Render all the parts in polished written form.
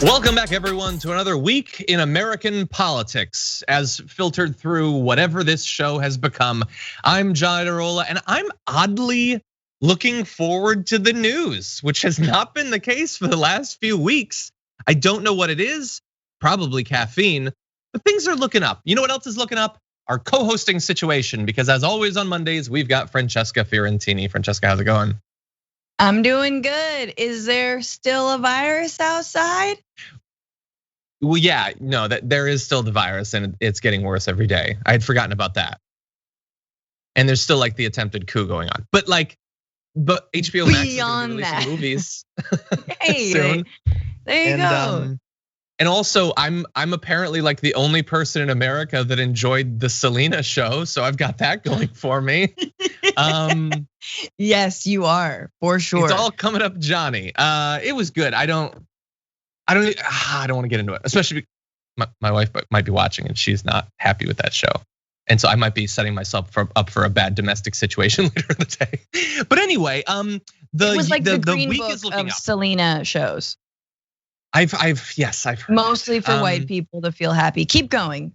Welcome back, everyone, to another week in American politics, as filtered through whatever this show has become. I'm John Idarola, and I'm oddly looking forward to the news, which has not been the case for the last few weeks. I don't know what it is, probably caffeine, but things are looking up. You know what else is looking up? Our co-hosting situation, because as always on Mondays, we've got Francesca Fiorentini. Francesca, how's it going? I'm doing good. Is there still a virus outside? Well, yeah, no, that there is still the virus and it's getting worse every day. I had forgotten about that. And there's still like the attempted coup going on. But HBO Max is gonna be releasing movies soon. There you go. And also, I'm apparently like the only person in America that enjoyed the Selena show, so I've got that going for me. Yes, you are, for sure. It's all coming up, Johnny. It was good. I don't want to get into it, especially my wife might be watching and she's not happy with that show, and so I might be setting myself up for a bad domestic situation later in the day. But anyway, it was like the Green week Book is looking of up. Selena shows. I've heard mostly for white people to feel happy. Keep going.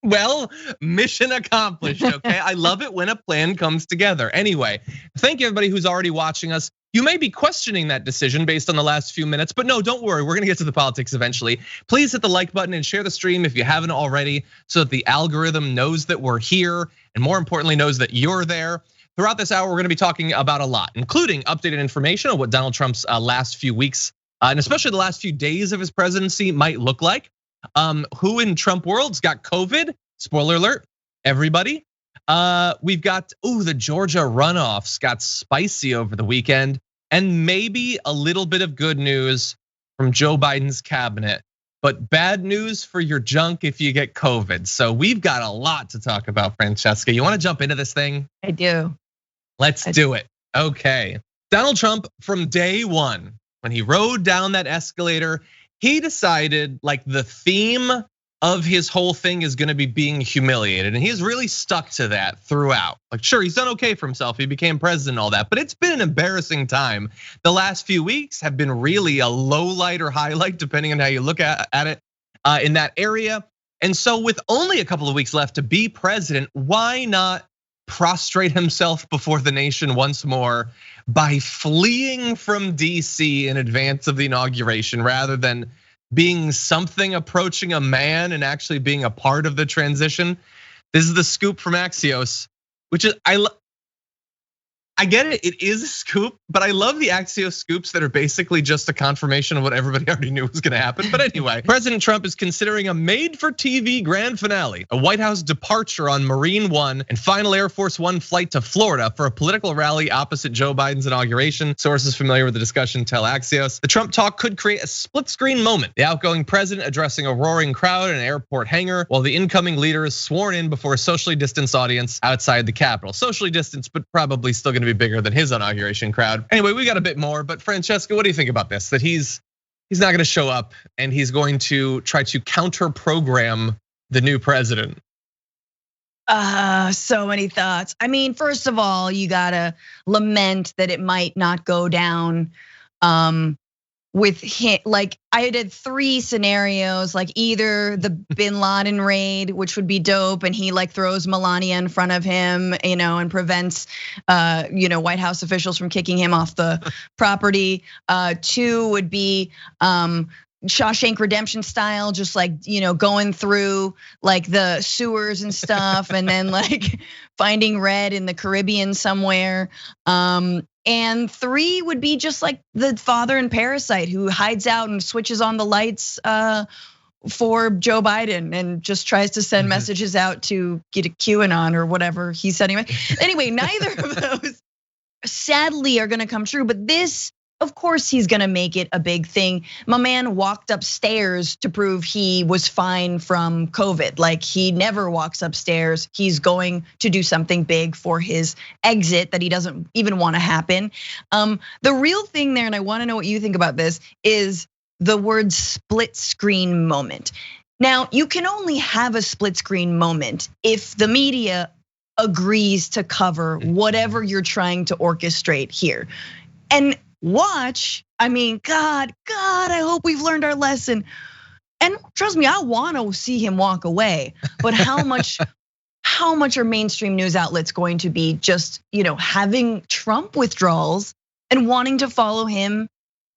Well, mission accomplished, okay? I love it when a plan comes together. Anyway, thank you everybody who's already watching us. You may be questioning that decision based on the last few minutes, but no, don't worry. We're gonna get to the politics eventually. Please hit the like button and share the stream if you haven't already, so that the algorithm knows that we're here, and more importantly, knows that you're there. Throughout this hour, we're gonna be talking about a lot, including updated information on what Donald Trump's last few weeks, and especially the last few days of his presidency might look like. Who in Trump world's got COVID? Spoiler alert, everybody. We've got, the Georgia runoffs got spicy over the weekend, and maybe a little bit of good news from Joe Biden's cabinet, but bad news for your junk if you get COVID. So we've got a lot to talk about, Francesca. You wanna jump into this thing? I do. Let's do it. Okay. Donald Trump, from day one, when he rode down that escalator, he decided like the theme of his whole thing is gonna be being humiliated. And he's really stuck to that throughout. Like, sure, he's done okay for himself. He became president and all that, but it's been an embarrassing time. The last few weeks have been really a low light or highlight, depending on how you look at it in that area. And so with only a couple of weeks left to be president, why not prostrate himself before the nation once more by fleeing from DC in advance of the inauguration, rather than being something approaching a man and actually being a part of the transition? This is the scoop from Axios, which is, I get it, it is a scoop, but I love the Axios scoops that are basically just a confirmation of what everybody already knew was gonna happen. But anyway, President Trump is considering a made-for-TV grand finale, a White House departure on Marine One, and final Air Force One flight to Florida for a political rally opposite Joe Biden's inauguration. Sources familiar with the discussion tell Axios. The Trump talk could create a split-screen moment. The outgoing president addressing a roaring crowd in an airport hangar, while the incoming leader is sworn in before a socially distanced audience outside the Capitol. Socially distanced, but probably still gonna be bigger than his inauguration crowd. Anyway, we got a bit more, but Francesca, what do you think about this? That he's not gonna show up and he's going to try to counter program the new president. So many thoughts. I mean, first of all, you gotta lament that it might not go down with him. Like, I did 3 scenarios, like either the Bin Laden raid, which would be dope, and he like throws Melania in front of him, and prevents White House officials from kicking him off the property. 2 would be Shawshank Redemption style, just like, going through like the sewers and stuff, and then like finding Red in the Caribbean somewhere. And 3 would be just like the father in Parasite, who hides out and switches on the lights for Joe Biden and just tries to send messages out to get a QAnon or whatever he's sending. Anyway, neither of those sadly are gonna come true, but this, of course, he's gonna make it a big thing. My man walked upstairs to prove he was fine from COVID. Like, he never walks upstairs. He's going to do something big for his exit that he doesn't even want to happen. The real thing there, and I want to know what you think about this, is the word split screen moment. Now, you can only have a split screen moment if the media agrees to cover whatever you're trying to orchestrate here. And watch. I mean, God, I hope we've learned our lesson. And trust me, I want to see him walk away. But how much are mainstream news outlets going to be just, having Trump withdrawals and wanting to follow him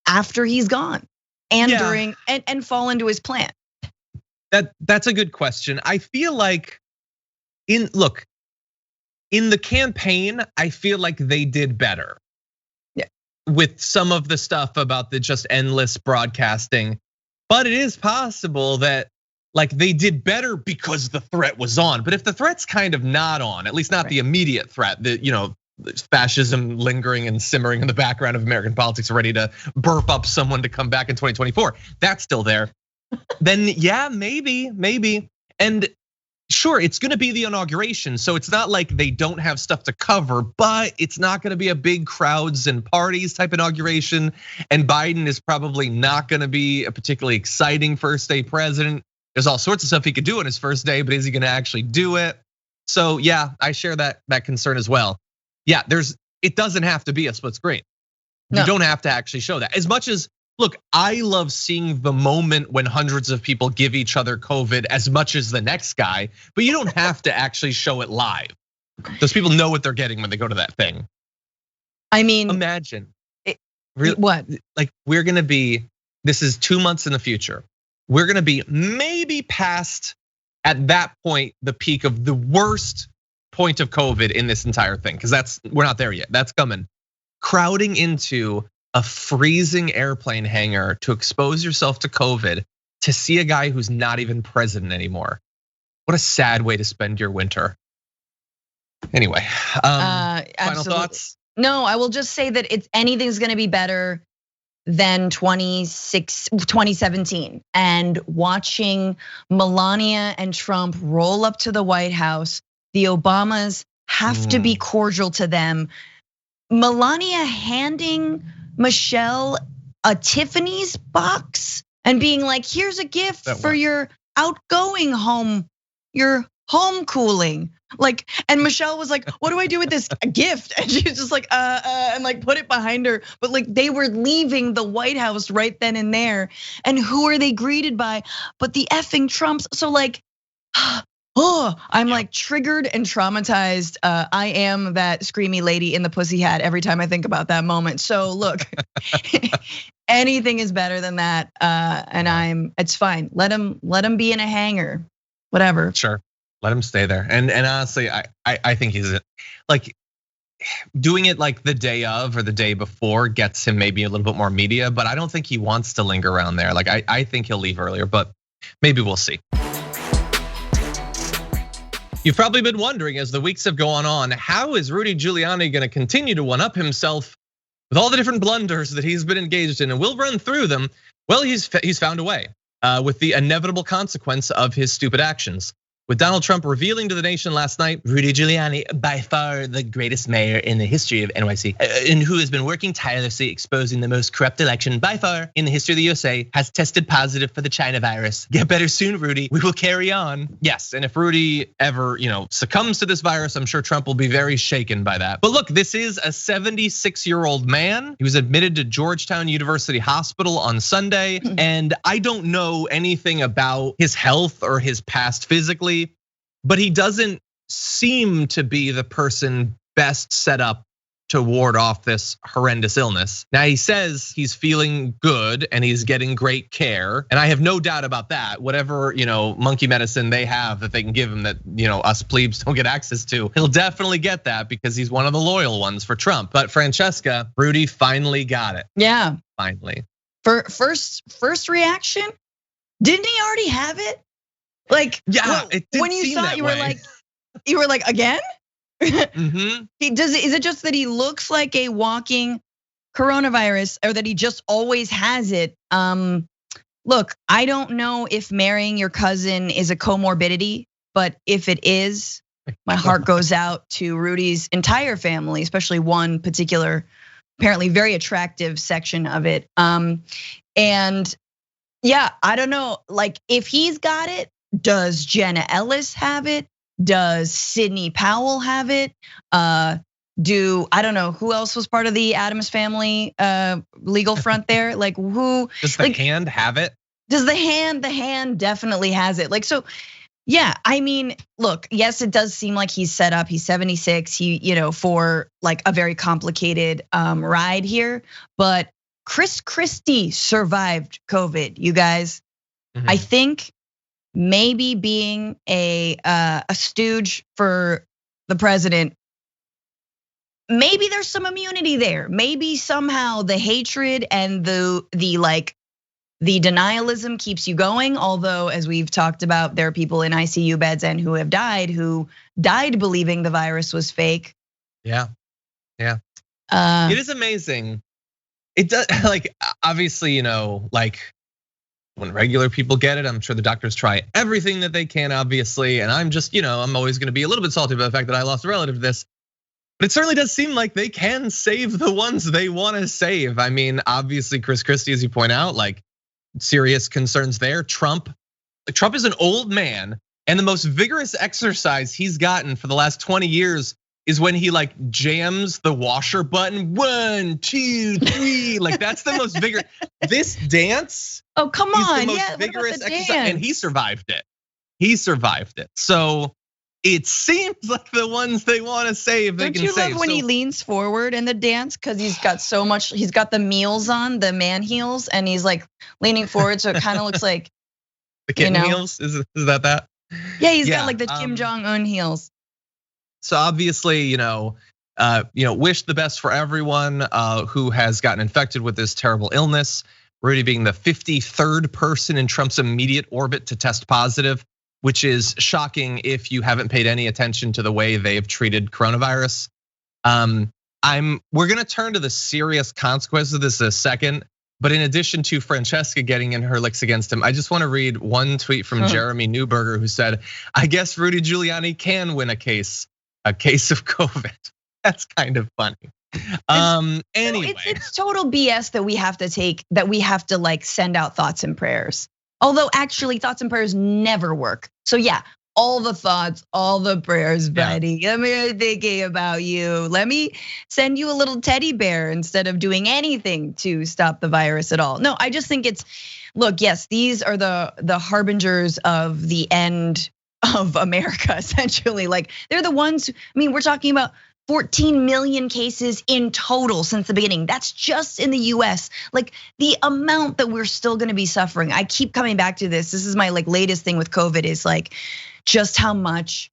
after he's gone and during and fall into his plan? That's a good question. I feel like in the campaign, I feel like they did better. Yeah. With some of the stuff about the just endless broadcasting. But it is possible that they did better because the threat was on. But if the threat's kind of not on, at least not the immediate threat, that fascism lingering and simmering in the background of American politics, ready to burp up someone to come back in 2024, that's still there. Then yeah, maybe. And sure, it's gonna be the inauguration, so it's not like they don't have stuff to cover, but it's not gonna be a big crowds and parties type inauguration. And Biden is probably not gonna be a particularly exciting first day president. There's all sorts of stuff he could do on his first day, but is he gonna actually do it? So yeah, I share that concern as well. Yeah, it doesn't have to be a split screen. No. You don't have to actually show that. As much as, look, I love seeing the moment when hundreds of people give each other COVID as much as the next guy, but you don't have to actually show it live. Those people know what they're getting when they go to that thing. I mean, imagine what? We're gonna be, this is 2 months in the future. We're gonna be maybe past, at that point, the peak of the worst point of COVID in this entire thing, because we're not there yet. That's coming. Crowding into a freezing airplane hangar to expose yourself to COVID, to see a guy who's not even president anymore. What a sad way to spend your winter. Anyway, final thoughts? No, I will just say that anything's gonna be better than 2017. And watching Melania and Trump roll up to the White House, the Obamas have to be cordial to them. Melania handing Michelle a Tiffany's box and being like, here's a gift for your outgoing home, your home cooling. And Michelle was like, what do I do with this gift? And she was just like, and put it behind her. But they were leaving the White House right then and there. And who are they greeted by? But the effing Trumps. So I'm triggered and traumatized. I am that screamy lady in the pussy hat every time I think about that moment. So look, anything is better than that. And it's fine. Let him be in a hangar, whatever. Sure, let him stay there. And honestly, I think he's doing it the day of or the day before gets him maybe a little bit more media, but I don't think he wants to linger around there. I think he'll leave earlier, but maybe we'll see. You've probably been wondering as the weeks have gone on, how is Rudy Giuliani gonna continue to one-up himself with all the different blunders that he's been engaged in? And we'll run through them. Well, he's found a way with the inevitable consequence of his stupid actions. With Donald Trump revealing to the nation last night, Rudy Giuliani, by far the greatest mayor in the history of NYC, and who has been working tirelessly exposing the most corrupt election by far in the history of the USA, has tested positive for the China virus. Get better soon, Rudy. We will carry on. Yes, and if Rudy ever, succumbs to this virus, I'm sure Trump will be very shaken by that. But look, this is a 76-year-old man. He was admitted to Georgetown University Hospital on Sunday, and I don't know anything about his health or his past physically, but he doesn't seem to be the person best set up to ward off this horrendous illness. Now he says he's feeling good and he's getting great care, and I have no doubt about that. Whatever, monkey medicine they have that they can give him that, us plebes don't get access to, he'll definitely get that because he's one of the loyal ones for Trump. But Francesca, Rudy finally got it. Yeah. Finally. For first reaction, didn't he already have it? It did when you seem saw that it, way. you were like, again? Mm-hmm. Is it just that he looks like a walking coronavirus, or that he just always has it? Look, I don't know if marrying your cousin is a comorbidity, but if it is, my heart goes out to Rudy's entire family, especially one particular, apparently very attractive section of it. And yeah, I don't know, if he's got it, does Jenna Ellis have it? Does Sidney Powell have it? do, I don't know, who else was part of the Addams family legal front there? Like who? Does the hand have it? Does the hand definitely has it. Like, so yeah, I mean, look, yes, it does seem like he's set up. He's 76, for like a very complicated ride here. But Chris Christie survived COVID, you guys. Mm-hmm. I think maybe being a stooge for the president, maybe there's some immunity there. Maybe somehow the hatred and the denialism keeps you going. Although, as we've talked about, there are people in ICU beds and who died believing the virus was fake. Yeah. It is amazing. It does, like, obviously, like when regular people get it, I'm sure the doctors try everything that they can, obviously. And I'm just, I'm always gonna be a little bit salty about the fact that I lost a relative to this. But it certainly does seem like they can save the ones they want to save. I mean, obviously, Chris Christie, as you point out, like serious concerns there. Trump is an old man, and the most vigorous exercise he's gotten for the last 20 years is when he like jams the washer button. 1, 2, 3. Like that's the most vigorous. This dance. Oh, come on. The most vigorous exercise, and he survived it. So it seems like the ones they want to save, they can save. Don't you love when he leans forward in the dance? Because he's got so much, he's got the meals on, the man heels, and he's like leaning forward. So it kind of looks like the kitten heels. Is that? Yeah, he's got like the Kim Jong-un heels. So obviously, wish the best for everyone who has gotten infected with this terrible illness. Rudy being the 53rd person in Trump's immediate orbit to test positive, which is shocking if you haven't paid any attention to the way they've treated coronavirus. We're gonna turn to the serious consequences of this in a second. But in addition to Francesca getting in her licks against him, I just want to read one tweet from Jeremy Newberger, who said, "I guess Rudy Giuliani can win a case of COVID." That's kind of funny. Anyway, it's total BS that we have to like send out thoughts and prayers. Although actually thoughts and prayers never work. So yeah, all the thoughts, all the prayers, buddy. Yeah. Let me thinking about you. Let me send you a little teddy bear instead of doing anything to stop the virus at all. No, I just think look, yes, these are the harbingers of the end of America, essentially. Like they're the ones, we're talking about 14 million cases in total since the beginning. That's just in the US. Like the amount that we're still gonna be suffering. I keep coming back to this. This is my like latest thing with COVID is like just how much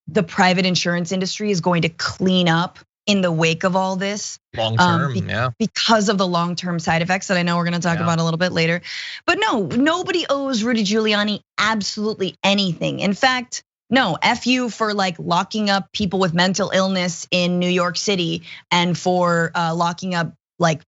the private insurance industry is going to clean up in the wake of all this. Long-term, because of the long-term side effects that I know we're gonna talk about a little bit later. But no, nobody owes Rudy Giuliani absolutely anything. In fact, no, F you for like locking up people with mental illness in New York City and for locking up like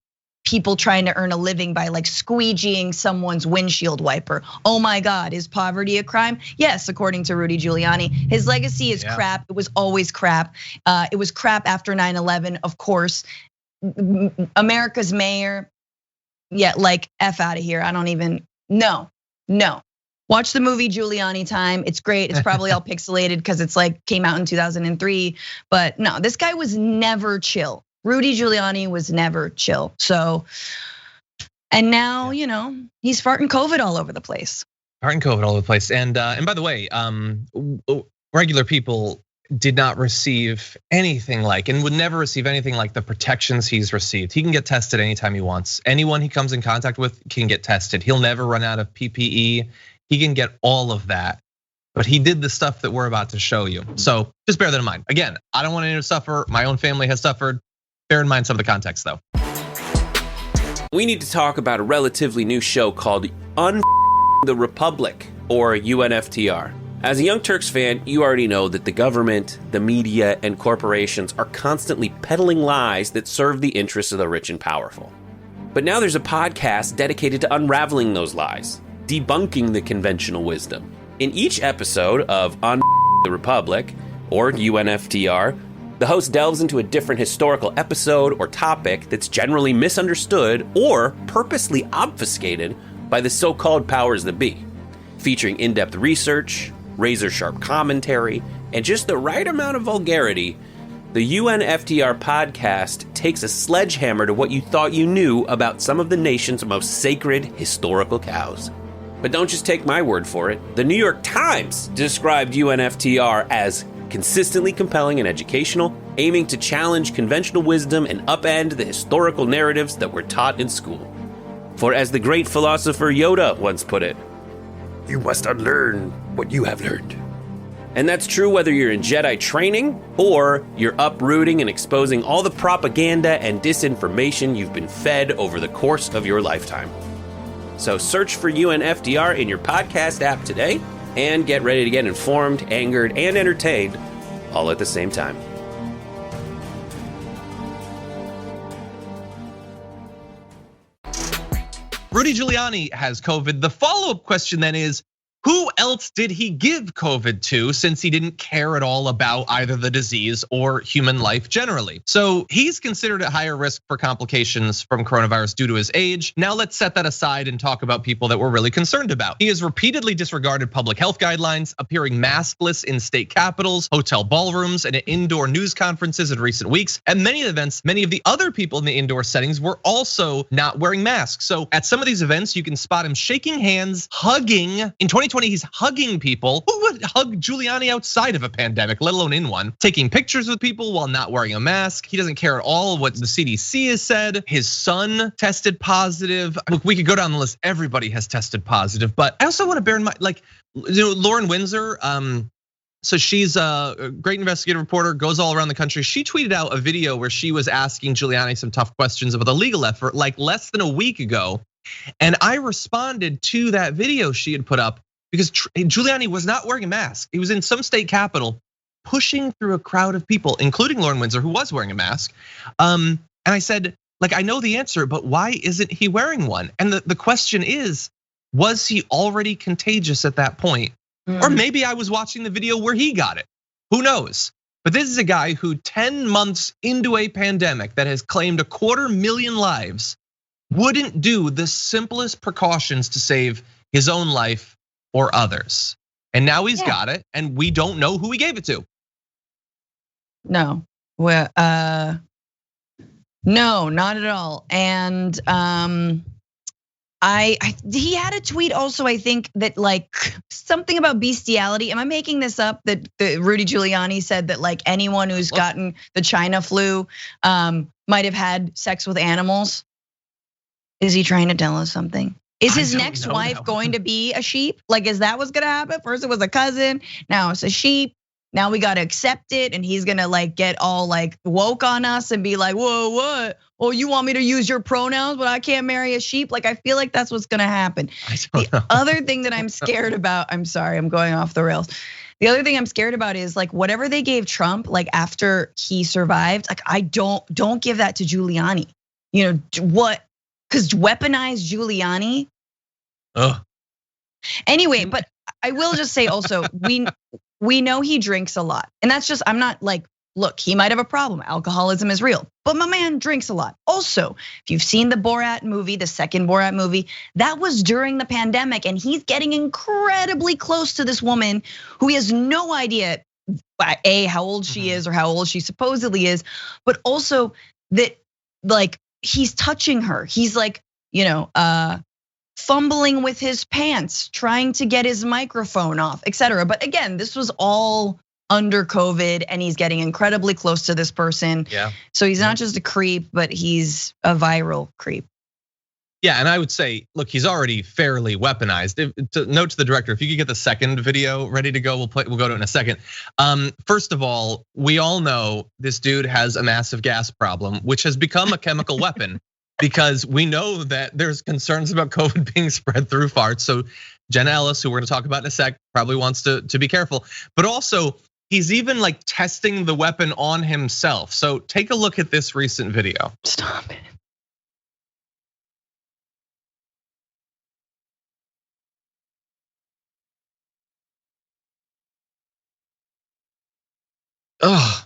people trying to earn a living by like squeegeeing someone's windshield wiper. Oh my God, is poverty a crime? Yes, according to Rudy Giuliani. His legacy is crap. It was always crap. It was crap after 9/11, of course. America's mayor, like F out of here. I don't even, no. Watch the movie Giuliani Time. It's great. It's probably all pixelated because it's like came out in 2003. But no, this guy was never chill. Rudy Giuliani was never chill. So, and now, he's farting COVID all over the place. And by the way, regular people did not receive anything like, and would never receive anything like the protections he's received. He can get tested anytime he wants. Anyone he comes in contact with can get tested. He'll never run out of PPE. He can get all of that, but he did the stuff that we're about to show you. So just bear that in mind. Again, I don't want anyone to suffer. My own family has suffered. Bear in mind some of the context though. We need to talk about a relatively new show called the Republic, or UNFTR. As a Young Turks fan, you already know that the government, the media, and corporations are constantly peddling lies that serve the interests of the rich and powerful. But now there's a podcast dedicated to unraveling those lies, debunking the conventional wisdom. In each episode of the Republic, or UNFTR, the host delves into a different historical episode or topic that's generally misunderstood or purposely obfuscated by the so-called powers that be, featuring in-depth research, razor-sharp commentary, and just the right amount of vulgarity The UNFTR podcast takes a sledgehammer to what you thought you knew about some of the nation's most sacred historical cows. But don't just take my word for it. The New York Times described UNFTR as consistently compelling and educational, aiming to challenge conventional wisdom and upend the historical narratives that were taught in school. For as the great philosopher Yoda once put it, "You must unlearn what you have learned." And that's true whether you're in Jedi training or you're uprooting and exposing all the propaganda and disinformation you've been fed over the course of your lifetime. So search for UNFTR in your podcast app today and get ready to get informed, angered, and entertained all at the same time. Rudy Giuliani has COVID. The follow-up question then is, who else did he give COVID to, since he didn't care at all about either the disease or human life generally? So he's considered at higher risk for complications from coronavirus due to his age. Now let's set that aside and talk about people that we're really concerned about. He has repeatedly disregarded public health guidelines, appearing maskless in state capitals, hotel ballrooms, and at indoor news conferences in recent weeks. At many events, many of the other people in the indoor settings were also not wearing masks. So at some of these events, you can spot him shaking hands, hugging. In 2020, he's hugging people. Who would hug Giuliani outside of a pandemic, let alone in one? Taking pictures with people while not wearing a mask. He doesn't care at all what the CDC has said. His son tested positive. Look, we could go down the list. Everybody has tested positive, but I also want to bear in mind, like, Lauren Windsor, so she's a great investigative reporter, goes all around the country. She tweeted out a video where she was asking Giuliani some tough questions about the legal effort, like less than a week ago. And I responded to that video she had put up, because Giuliani was not wearing a mask. He was in some state capital, pushing through a crowd of people, including Lauren Windsor, who was wearing a mask. And I said, like, I know the answer, but why isn't he wearing one? And the question is, was he already contagious at that point? Or maybe I was watching the video where he got it. Who knows? But this is a guy who 10 months into a pandemic that has claimed 250,000 lives wouldn't do the simplest precautions to save his own life or others. And now he's got it, and we don't know who he gave it to. No, well, no, not at all. And he had a tweet also, I think, that like something about bestiality. Am I making this up? That Rudy Giuliani said that like anyone who's gotten the China flu might have had sex with animals. Is he trying to tell us something? Is his next wife going to be a sheep? Like, is that what's gonna happen? First it was a cousin, now it's a sheep. Now we gotta accept it, and he's gonna like get all like woke on us and be like, whoa, what? Oh, you want me to use your pronouns, but I can't marry a sheep? Like, I feel like that's what's gonna happen. The other thing that I'm scared about, I'm sorry, I'm going off the rails. The other thing I'm scared about is like whatever they gave Trump, like after he survived, like I don't give that to Giuliani. You know what? Because weaponized Giuliani. Anyway, but I will just say also, we know he drinks a lot. And that's just, I'm not like, look, he might have a problem. Alcoholism is real. But my man drinks a lot. Also, if you've seen the Borat movie, the second Borat movie, that was during the pandemic. And he's getting incredibly close to this woman who he has no idea, A, how old she is or how old she supposedly is. But also that like, he's touching her. He's like, fumbling with his pants, trying to get his microphone off, etc. But again, this was all under COVID, and he's getting incredibly close to this person. Yeah. So he's not just a creep, but he's a viral creep. Yeah, and I would say, look, he's already fairly weaponized. Note to the director, if you could get the second video ready to go, we'll go to it in a second. First of all, we all know this dude has a massive gas problem, which has become a chemical weapon, because we know that there's concerns about COVID being spread through farts. So Jenna Ellis, who we're gonna talk about in a sec, probably wants to be careful. But also, he's even like testing the weapon on himself. So take a look at this recent video. Stop it. Ugh.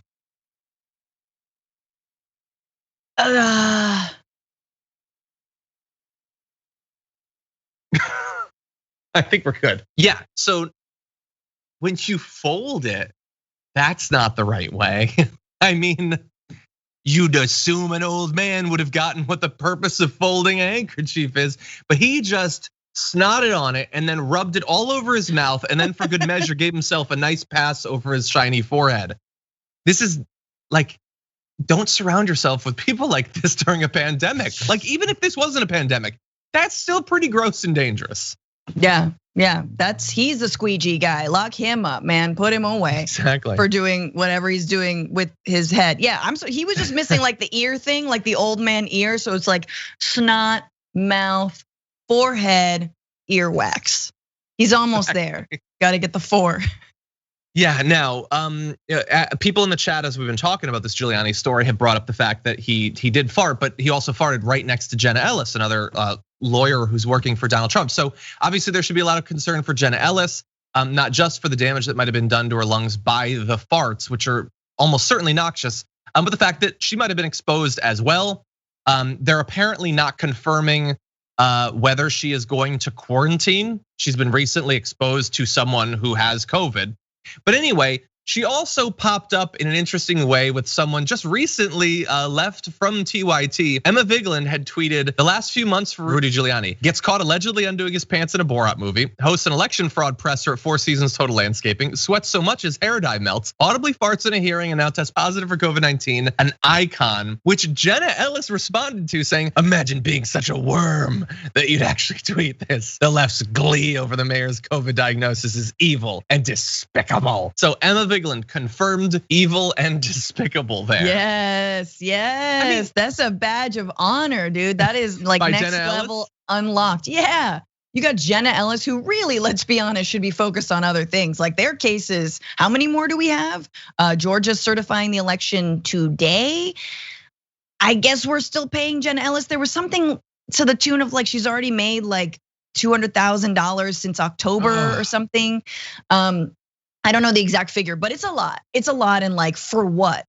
I think we're good. Yeah, so when you fold it, that's not the right way. I mean, you'd assume an old man would have gotten what the purpose of folding a handkerchief is, but he just snotted on it and then rubbed it all over his mouth, and then for good measure gave himself a nice pass over his shiny forehead. This is like, don't surround yourself with people like this during a pandemic. Like, even if this wasn't a pandemic, that's still pretty gross and dangerous. Yeah, he's the squeegee guy. Lock him up, man. Put him away. Exactly. For doing whatever he's doing with his head. Yeah, he was just missing like the ear thing, like the old man ear. So it's like snot, mouth, forehead, earwax. He's almost there. Got to get the 4. Yeah, now, people in the chat, as we've been talking about this Giuliani story, have brought up the fact that he did fart, but he also farted right next to Jenna Ellis, another lawyer who's working for Donald Trump. So obviously there should be a lot of concern for Jenna Ellis, not just for the damage that might have been done to her lungs by the farts, which are almost certainly noxious, but the fact that she might have been exposed as well. They're apparently not confirming whether she is going to quarantine. She's been recently exposed to someone who has COVID. But anyway, she also popped up in an interesting way with someone just recently left from TYT. Emma Vigeland had tweeted, the last few months for Rudy Giuliani. Gets caught allegedly undoing his pants in a Borat movie. Hosts an election fraud presser at Four Seasons Total Landscaping. Sweats so much his hair dye melts. Audibly farts in a hearing and now tests positive for COVID-19. An icon, which Jenna Ellis responded to saying, imagine being such a worm that you'd actually tweet this. The left's glee over the mayor's COVID diagnosis is evil and despicable. So Emma Vigeland confirmed evil and despicable there. Yes, I mean, that's a badge of honor, dude. That is like next level unlocked. Yeah, you got Jenna Ellis, who really, let's be honest, should be focused on other things. Like their cases, how many more do we have? Georgia's certifying the election today. I guess we're still paying Jenna Ellis. There was something to the tune of like she's already made like $200,000 since October or something. I don't know the exact figure, but it's a lot. It's a lot, and like for what?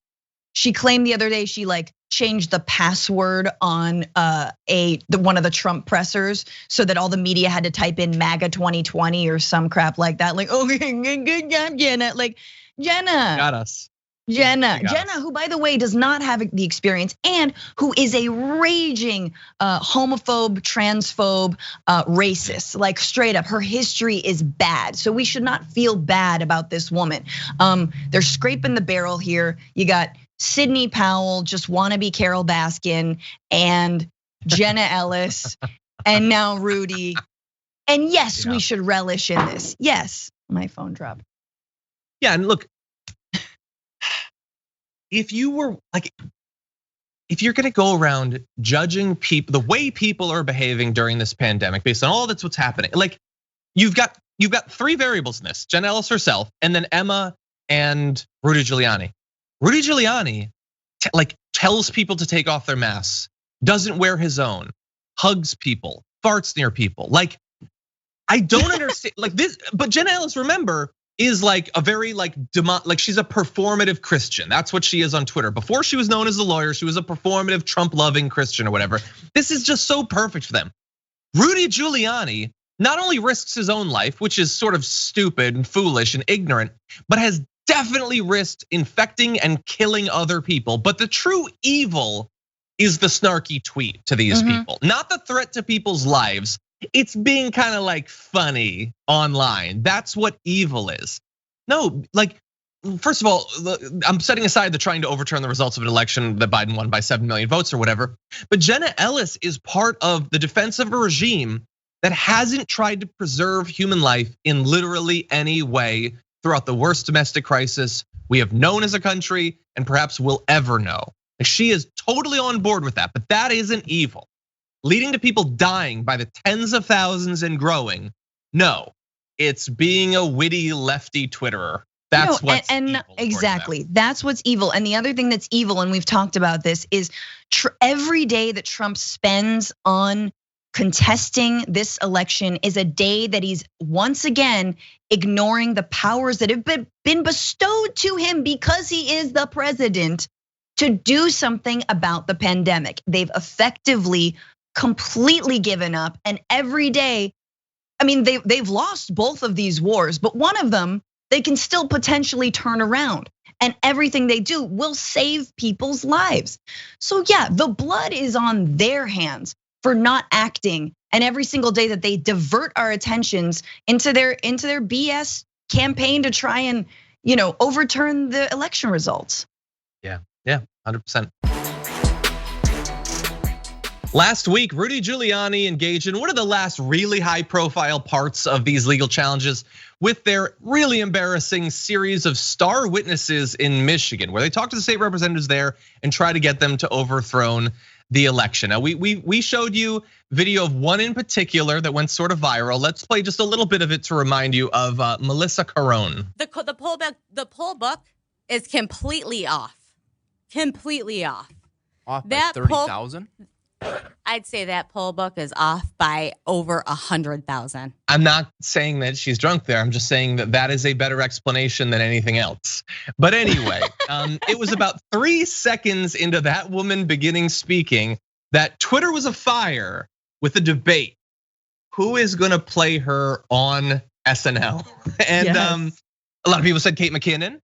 She claimed the other day she like changed the password on one of the Trump pressers so that all the media had to type in MAGA 2020 or some crap like that. Like, okay, good job, Jenna. Like, Jenna got us. Jenna, who by the way does not have the experience and who is a raging homophobe, transphobe, racist, like straight up. Her history is bad, so we should not feel bad about this woman. They're scraping the barrel here. You got Sidney Powell, just wannabe Carol Baskin, and Jenna Ellis, and now Rudy. And yes, we should relish in this. Yes, my phone dropped. Yeah, and look. If you're gonna go around judging people, the way people are behaving during this pandemic based on all that's what's happening, like you've got 3 variables in this: Jenna Ellis herself, and then Emma and Rudy Giuliani. Rudy Giuliani like tells people to take off their masks, doesn't wear his own, hugs people, farts near people. Like, I don't understand like this, but Jenna Ellis, remember, is like a very like she's a performative Christian. That's what she is on Twitter. Before she was known as a lawyer, she was a performative Trump-loving Christian or whatever. This is just so perfect for them. Rudy Giuliani not only risks his own life, which is sort of stupid and foolish and ignorant, but has definitely risked infecting and killing other people. But the true evil is the snarky tweet to these people, not the threat to people's lives. It's being kind of like funny online. That's what evil is. No, like, first of all, I'm setting aside the trying to overturn the results of an election that Biden won by 7 million votes or whatever. But Jenna Ellis is part of the defense of a regime that hasn't tried to preserve human life in literally any way throughout the worst domestic crisis we have known as a country and perhaps will ever know. She is totally on board with that, but that isn't evil. Leading to people dying by the tens of thousands and growing. No, it's being a witty lefty Twitterer. That's what's evil. Exactly, that's what's evil. And the other thing that's evil, and we've talked about this, is every day that Trump spends on contesting this election is a day that he's once again ignoring the powers that have been bestowed to him because he is the president to do something about the pandemic. They've effectively completely given up, and every day, I mean, they've lost both of these wars, but one of them they can still potentially turn around. And everything they do will save people's lives. So yeah, the blood is on their hands for not acting. And every single day that they divert our attentions into their BS campaign to try and, overturn the election results. Yeah, 100%. Last week, Rudy Giuliani engaged in one of the last really high profile parts of these legal challenges with their really embarrassing series of star witnesses in Michigan, where they talked to the state representatives there and try to get them to overthrow the election. Now, we showed you video of one in particular that went sort of viral. Let's play just a little bit of it to remind you of Melissa Carone. The poll book is completely off. Completely off. Off by 30,000? I'd say that poll book is off by over 100,000. I'm not saying that she's drunk there. I'm just saying that is a better explanation than anything else. But anyway, it was about 3 seconds into that woman beginning speaking that Twitter was afire with a debate. Who is gonna play her on SNL? And yes. A lot of people said Kate McKinnon.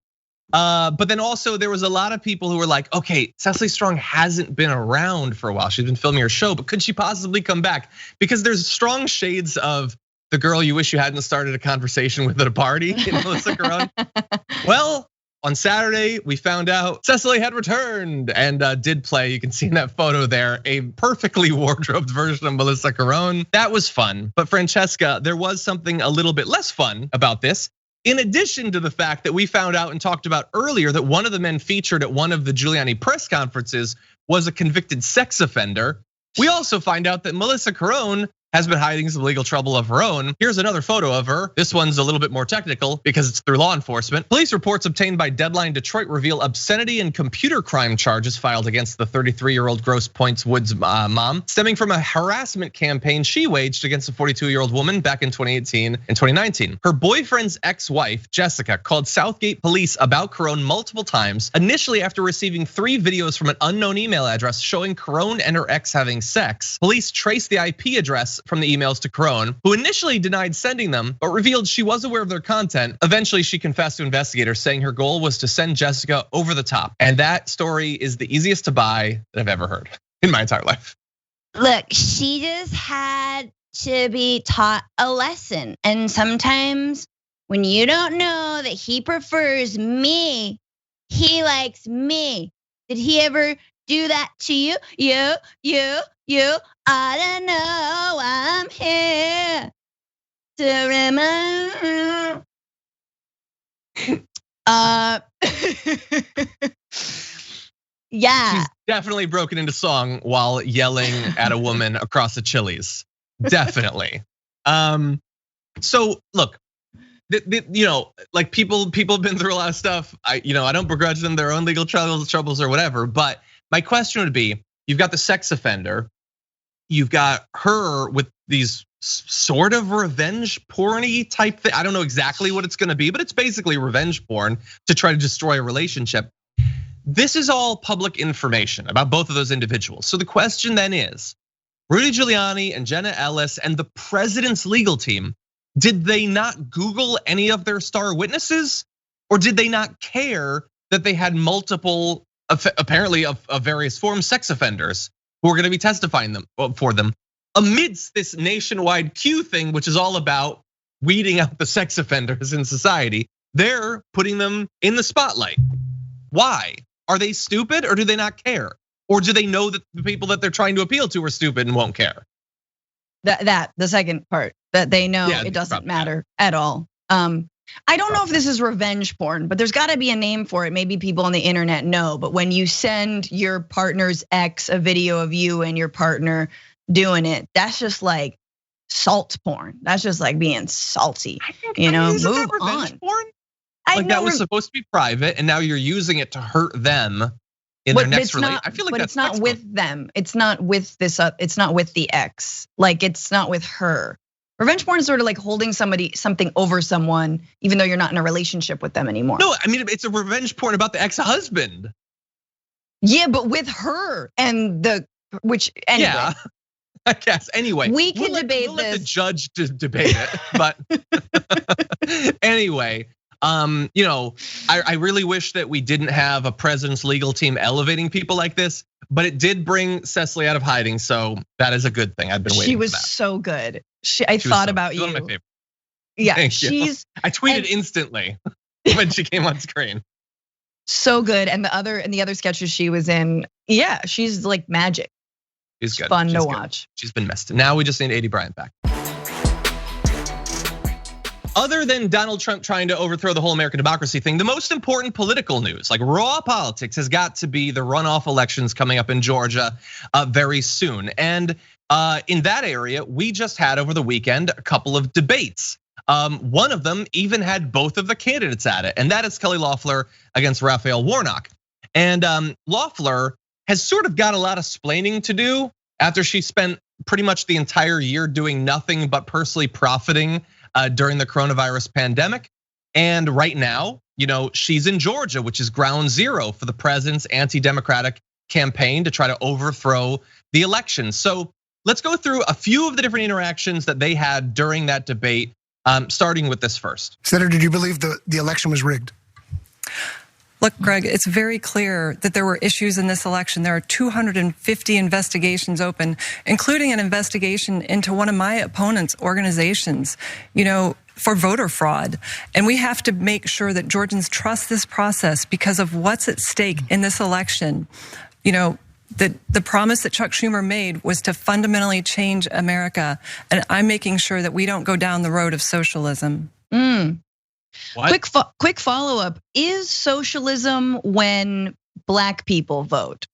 But then also there was a lot of people who were like, okay, Cecily Strong hasn't been around for a while. She's been filming her show, but could she possibly come back? Because there's strong shades of the girl you wish you hadn't started a conversation with at a party in Melissa Carone. Well, on Saturday, we found out Cecily had returned and did play. You can see in that photo there, a perfectly wardrobed version of Melissa Carone. That was fun. But Francesca, there was something a little bit less fun about this. In addition to the fact that we found out and talked about earlier that one of the men featured at one of the Giuliani press conferences was a convicted sex offender, we also find out that Melissa Carone has been hiding some legal trouble of her own. Here's another photo of her. This one's a little bit more technical because it's through law enforcement. Police reports obtained by Deadline Detroit reveal obscenity and computer crime charges filed against the 33-year-old Grosse Pointe Woods mom, stemming from a harassment campaign she waged against a 42-year-old woman back in 2018 and 2019. Her boyfriend's ex-wife, Jessica, called Southgate police about Carone multiple times, initially after receiving 3 videos from an unknown email address showing Carone and her ex having sex. Police traced the IP address from the emails to Carone, who initially denied sending them, but revealed she was aware of their content. Eventually, she confessed to investigators, saying her goal was to send Jessica over the top. And that story is the easiest to buy that I've ever heard in my entire life. Look, she just had to be taught a lesson. And sometimes when you don't know that he prefers me, he likes me. Did he ever do that to you? You, I don't know, I'm here to remember. Yeah. She's definitely broken into song while yelling at a woman across the Chili's. Definitely. So look, like people have been through a lot of stuff. I don't begrudge them their own legal troubles or whatever, but my question would be, you've got the sex offender, you've got her with these sort of revenge porny type thing. I don't know exactly what it's gonna be, but it's basically revenge porn to try to destroy a relationship. This is all public information about both of those individuals. So the question then is, Rudy Giuliani and Jenna Ellis and the president's legal team, did they not Google any of their star witnesses? Or did they not care that they had multiple, apparently of various forms, sex offenders who are gonna be testifying for them amidst this nationwide Q thing, which is all about weeding out the sex offenders in society? They're putting them in the spotlight. Why? Are they stupid or do they not care? Or do they know that the people that they're trying to appeal to are stupid and won't care? The second part, that they know it doesn't matter at all. I don't know if this is revenge porn, but there's gotta be a name for it. Maybe people on the internet know, but when you send your partner's ex a video of you and your partner doing it, that's just like salt porn. That's just like being salty, isn't move that revenge on. Porn? Like that was supposed to be private, and now you're using it to hurt them in their next relationship. I feel like it's not with them. It's not with this. It's not with the ex. Like it's not with her. Revenge porn is sort of like holding something over someone, even though you're not in a relationship with them anymore. No, I mean it's a revenge porn about the ex-husband. Yeah, but with her and which anyway. Yeah, I guess. Anyway, we can debate we'll this. Let the judge debate it, but anyway. I really wish that we didn't have a president's legal team elevating people like this, but it did bring Cecily out of hiding, so that is a good thing. I've been waiting. She was for that. so good. I thought about you. One of my favorites. Yeah, I tweeted instantly when she came on screen. So good, and the other sketches she was in, yeah, she's like magic. She's good. Fun to watch. She's been missed. Now we just need A.D. Bryant back. Other than Donald Trump trying to overthrow the whole American democracy thing, the most important political news, like raw politics, has got to be the runoff elections coming up in Georgia very soon. And in that area, we just had over the weekend a couple of debates. One of them even had both of the candidates at it, and that is Kelly Loeffler against Raphael Warnock. And Loeffler has sort of got a lot of splaining to do after she spent pretty much the entire year doing nothing but personally profiting during the coronavirus pandemic. And right now, she's in Georgia, which is ground zero for the president's anti-democratic campaign to try to overthrow the election. So let's go through a few of the different interactions that they had during that debate, starting with this first. Senator, did you believe the election was rigged? Look, Greg, it's very clear that there were issues in this election. There are 250 investigations open, including an investigation into one of my opponent's organizations, for voter fraud. And we have to make sure that Georgians trust this process because of what's at stake in this election. The promise that Chuck Schumer made was to fundamentally change America. And I'm making sure that we don't go down the road of socialism. Quick follow-up. Is socialism when black people vote?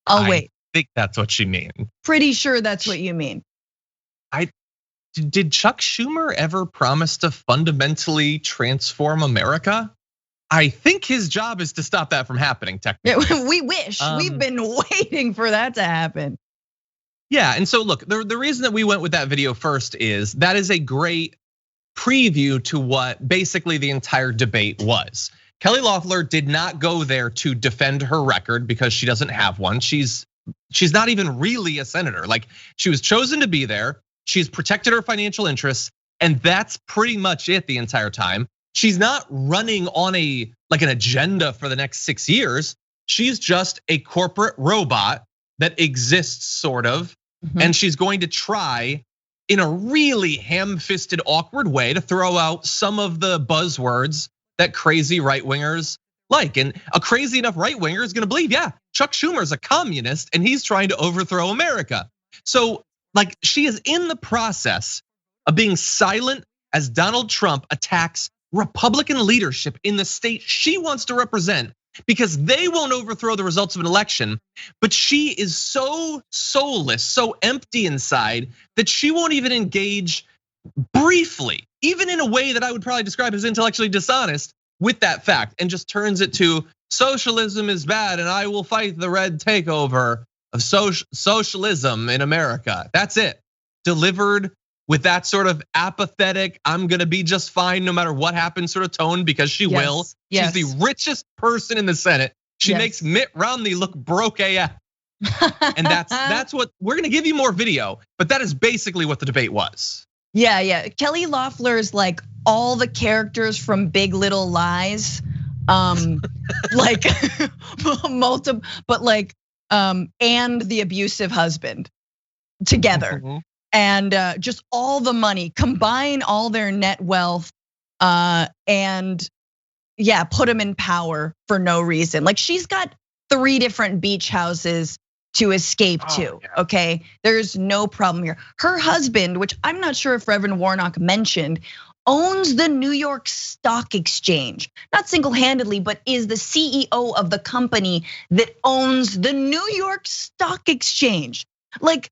Wait. I think that's what you mean. Pretty sure that's what you mean. Did Chuck Schumer ever promise to fundamentally transform America? I think his job is to stop that from happening, technically. Yeah, we wish. We've been waiting for that to happen. Yeah, and so look, the reason that we went with that video first is that is a great preview to what basically the entire debate was. Kelly Loeffler did not go there to defend her record because she doesn't have one. She's not even really a senator. Like, she was chosen to be there. She's protected her financial interests, and that's pretty much it the entire time. She's not running on an agenda for the next 6 years. She's just a corporate robot that exists, sort of, and she's going to try in a really ham-fisted, awkward way to throw out some of the buzzwords that crazy right-wingers like. And a crazy enough right-winger is gonna believe, yeah, Chuck Schumer's a communist and he's trying to overthrow America. So she is in the process of being silent as Donald Trump attacks Republican leadership in the state she wants to represent, because they won't overthrow the results of an election, but she is so soulless, so empty inside that she won't even engage briefly, even in a way that I would probably describe as intellectually dishonest, with that fact, and just turns it to socialism is bad and I will fight the red takeover of socialism in America. That's it. Delivered with that sort of apathetic, I'm gonna be just fine no matter what happens sort of tone, because she will. She's the richest person in the Senate. She makes Mitt Romney look broke AF. And that's what we're gonna give you more video, but that is basically what the debate was. Yeah. Kelly Loeffler's like all the characters from Big Little Lies, like multiple, but and the abusive husband together. And just all the money, combine all their net wealth, and put them in power for no reason. Like, she's got 3 different beach houses to escape to, okay? There's no problem here. Her husband, which I'm not sure if Reverend Warnock mentioned, owns the New York Stock Exchange. Not single-handedly, but is the CEO of the company that owns the New York Stock Exchange. Like,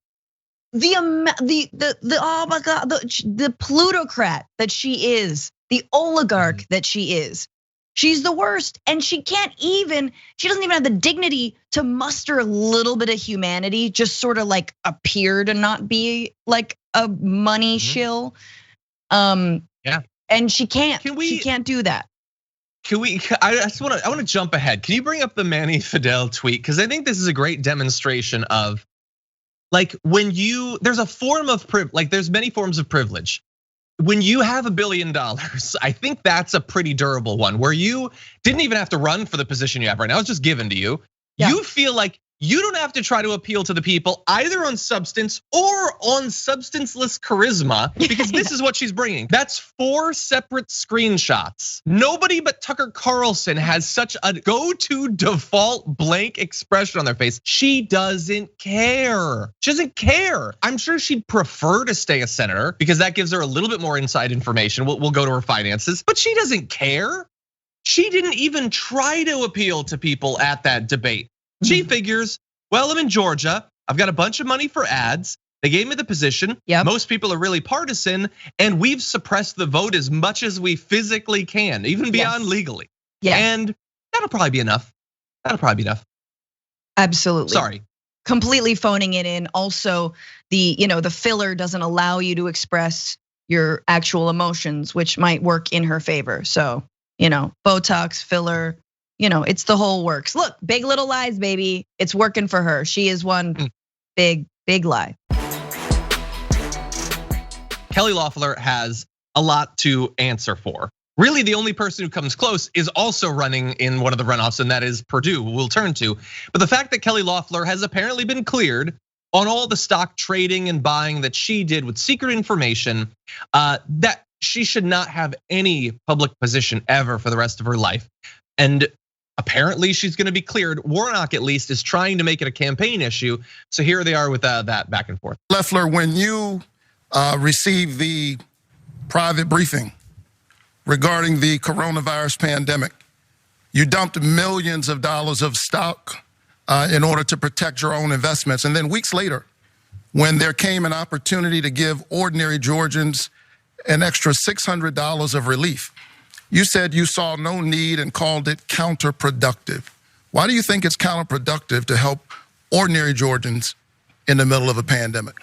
oh my God, the plutocrat that she is, the oligarch that she is. She's the worst, and she doesn't even have the dignity to muster a little bit of humanity, just sort of like appear to not be like a money shill. And she can't. She can't do that. I want to jump ahead. Can you bring up the Manny Fidel tweet? Because I think this is a great demonstration of, like, when there's a form of privilege, like there's many forms of privilege. when you have $1 billion, I think that's a pretty durable one where you didn't even have to run for the position you have right now. It's just given to you. Yeah. You feel like you don't have to try to appeal to the people either on substance or on substanceless charisma, because this is what she's bringing. That's 4 separate screenshots. Nobody but Tucker Carlson has such a go-to default blank expression on their face. She doesn't care. She doesn't care. I'm sure she'd prefer to stay a senator because that gives her a little bit more inside information. We'll go to her finances, but she doesn't care. She didn't even try to appeal to people at that debate. She figures, well, I'm in Georgia. I've got a bunch of money for ads. They gave me the position. Yep. Most people are really partisan, and we've suppressed the vote as much as we physically can, even beyond legally. Yeah. And that'll probably be enough. That'll probably be enough. Absolutely. Sorry. Completely phoning it in. Also, the filler doesn't allow you to express your actual emotions, which might work in her favor. So, Botox, filler. It's the whole works. Look, Big Little Lies, baby. It's working for her. She is one big lie. Kelly Loeffler has a lot to answer for. Really, the only person who comes close is also running in one of the runoffs, and that is Perdue, who we'll turn to. But the fact that Kelly Loeffler has apparently been cleared on all the stock trading and buying that she did with secret information, that she should not have any public position ever for the rest of her life. And apparently she's gonna be cleared. Warnock, at least, is trying to make it a campaign issue. So here they are with that back and forth. Loeffler, when you received the private briefing regarding the coronavirus pandemic, you dumped millions of dollars of stock in order to protect your own investments. And then weeks later, when there came an opportunity to give ordinary Georgians an extra $600 of relief, you said you saw no need and called it counterproductive. Why do you think it's counterproductive to help ordinary Georgians in the middle of a pandemic?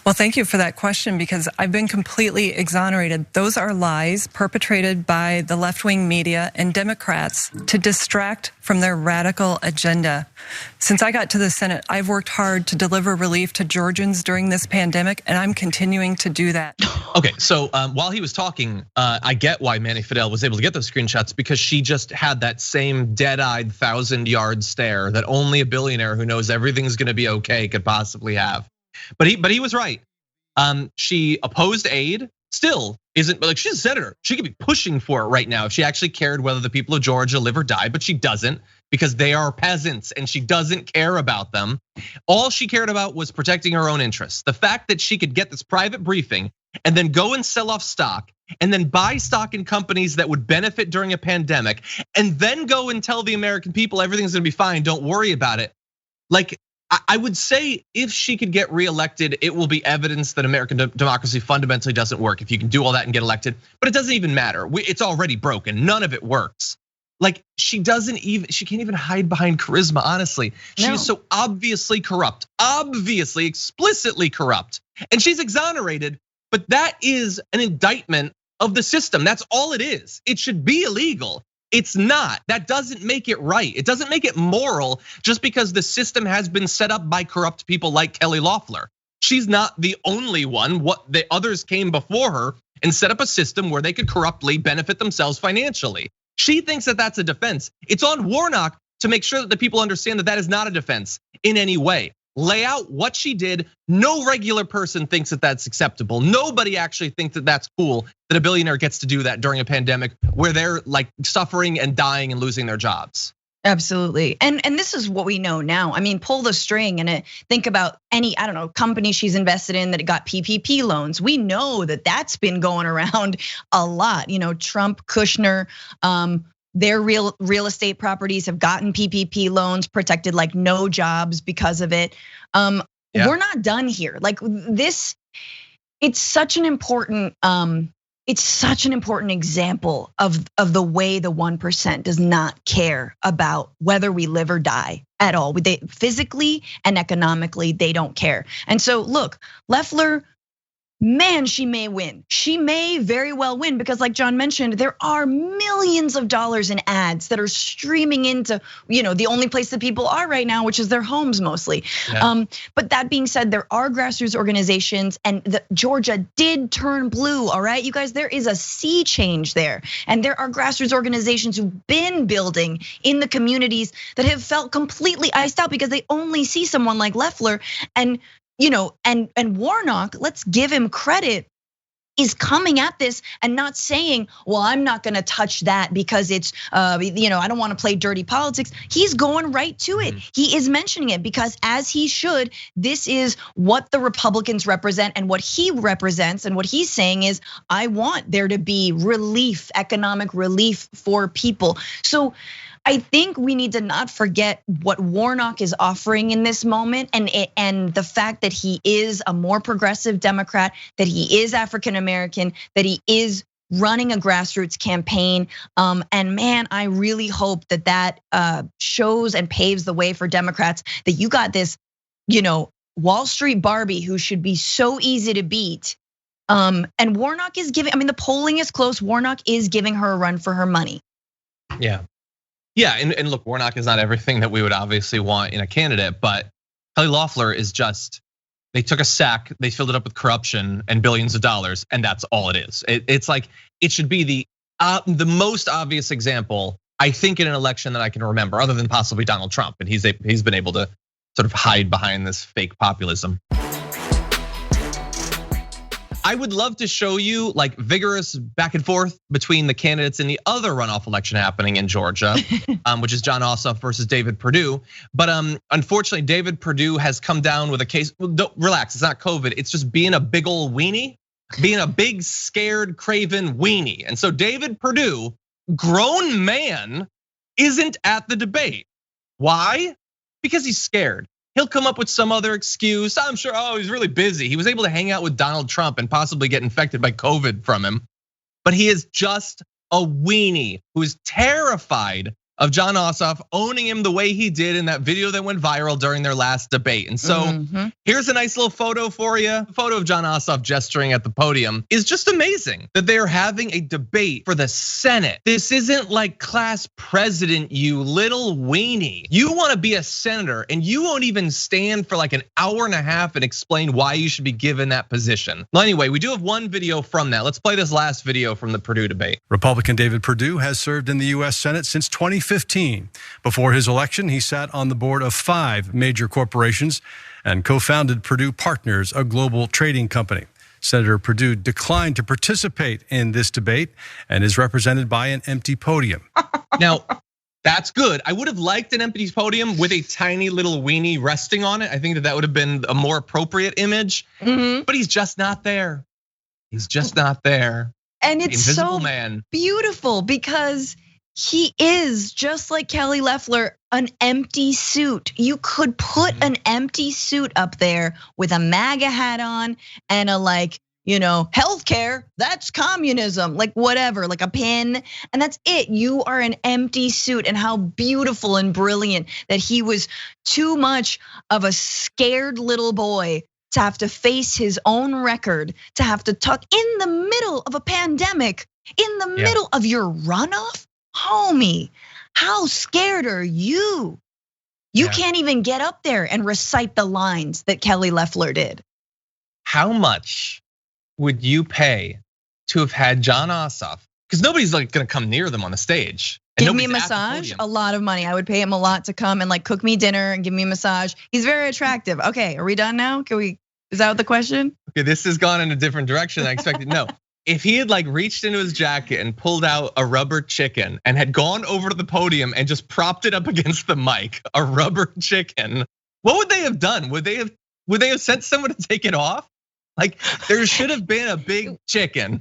Well, thank you for that question, because I've been completely exonerated. Those are lies perpetrated by the left-wing media and Democrats to distract from their radical agenda. Since I got to the Senate, I've worked hard to deliver relief to Georgians during this pandemic, and I'm continuing to do that. Okay, so while he was talking, I get why Manny Fidel was able to get those screenshots, because she just had that same dead-eyed 1,000-yard stare that only a billionaire who knows everything's gonna be okay could possibly have. But he was right. She opposed aid, still isn't, like, she's a senator. She could be pushing for it right now if she actually cared whether the people of Georgia live or die, but she doesn't, because they are peasants and she doesn't care about them. All she cared about was protecting her own interests. The fact that she could get this private briefing and then go and sell off stock and then buy stock in companies that would benefit during a pandemic and then go and tell the American people everything's gonna be fine, don't worry about it. Like, I would say if she could get reelected, it will be evidence that American democracy fundamentally doesn't work if you can do all that and get elected, but it doesn't even matter. It's already broken, none of it works. Like, she can't even hide behind charisma, honestly. She is so obviously corrupt, obviously, explicitly corrupt, and she's exonerated, but that is an indictment of the system. That's all it is. It should be illegal. It's not. That doesn't make it right. It doesn't make it moral just because the system has been set up by corrupt people like Kelly Loeffler. She's not the only one. The others came before her and set up a system where they could corruptly benefit themselves financially. She thinks that that's a defense. It's on Warnock to make sure that the people understand that that is not a defense in any way. Lay out what she did. No regular person thinks that that's acceptable. Nobody actually thinks that that's cool, that a billionaire gets to do that during a pandemic where they're like suffering and dying and losing their jobs. Absolutely, and this is what we know now. I mean, pull the string and think about any, I don't know, company she's invested in that got PPP loans. We know that that's been going around a lot. Trump, Kushner, their real estate properties have gotten PPP loans, protected like no jobs because of it. We're not done here. Like this, it's such an important example of the way the 1% does not care about whether we live or die at all. They physically and economically, they don't care. And so look, Loeffler man, she may win. She may very well win because like John mentioned, there are millions of dollars in ads that are streaming into, the only place that people are right now, which is their homes mostly. Yeah. But that being said, there are grassroots organizations and Georgia did turn blue, all right? You guys, there is a sea change there. And there are grassroots organizations who've been building in the communities that have felt completely iced out because they only see someone like Loeffler and Warnock, let's give him credit, is coming at this and not saying, well, I'm not gonna touch that because it's, I don't wanna play dirty politics. He's going right to it. He is mentioning it because as he should, this is what the Republicans represent and what he represents. And what he's saying is, I want there to be relief, economic relief for people. So I think we need to not forget what Warnock is offering in this moment and the fact that he is a more progressive Democrat, that he is African American, that he is running a grassroots campaign. And man, I really hope that shows and paves the way for Democrats that you got this, Wall Street Barbie who should be so easy to beat. And Warnock is giving, the polling is close. Warnock is giving her a run for her money. Yeah, and look, Warnock is not everything that we would obviously want in a candidate, but Kelly Loeffler is just, they took a sack, they filled it up with corruption and billions of dollars, and that's all it is. It's like, it should be the most obvious example, I think, in an election that I can remember, other than possibly Donald Trump, and he's been able to sort of hide behind this fake populism. I would love to show you like vigorous back and forth between the candidates in the other runoff election happening in Georgia, which is Jon Ossoff versus David Perdue. But unfortunately, David Perdue has come down with a case. Don't relax, it's not COVID. It's just being a big old weenie, being a big scared craven weenie. And so David Perdue, grown man, isn't at the debate. Why? Because he's scared. He'll come up with some other excuse. I'm sure, he's really busy. He was able to hang out with Donald Trump and possibly get infected by COVID from him. But he is just a weenie who is terrified of Jon Ossoff owning him the way he did in that video that went viral during their last debate. And so here's a nice little photo for you. The photo of Jon Ossoff gesturing at the podium is just amazing that they're having a debate for the Senate. This isn't like class president, you little weenie. You wanna be a senator and you won't even stand for like an hour and a half and explain why you should be given that position. Well, anyway, we do have one video from that. Let's play this last video from the Perdue debate. Republican David Perdue has served in the US Senate since 2015. Before his election, he sat on the board of 5 major corporations and co-founded Perdue Partners, a global trading company. Senator Perdue declined to participate in this debate and is represented by an empty podium. Now, that's good. I would have liked an empty podium with a tiny little weenie resting on it. I think that would have been a more appropriate image, but he's just not there. He's just not there. And it's so man. Beautiful because he is, just like Kelly Loeffler, an empty suit. You could put an empty suit up there with a MAGA hat on and a healthcare, that's communism, like whatever, like a pin, and that's it. You are an empty suit, and how beautiful and brilliant that he was too much of a scared little boy to have to face his own record, to have to talk in the middle of a pandemic, in the middle of your runoff. Homie, how scared are you? You can't even get up there and recite the lines that Kelly Loeffler did. How much would you pay to have had Jon Ossoff? Because nobody's like gonna come near them on the stage. Give me a massage, a lot of money. I would pay him a lot to come and like cook me dinner and give me a massage. He's very attractive. Okay, are we done now? Is that the question? Okay, this has gone in a different direction than I expected. No. If he had like reached into his jacket and pulled out a rubber chicken and had gone over to the podium and just propped it up against the mic, a rubber chicken, what would they have done? Would they have sent someone to take it off? Like there should have been a big chicken.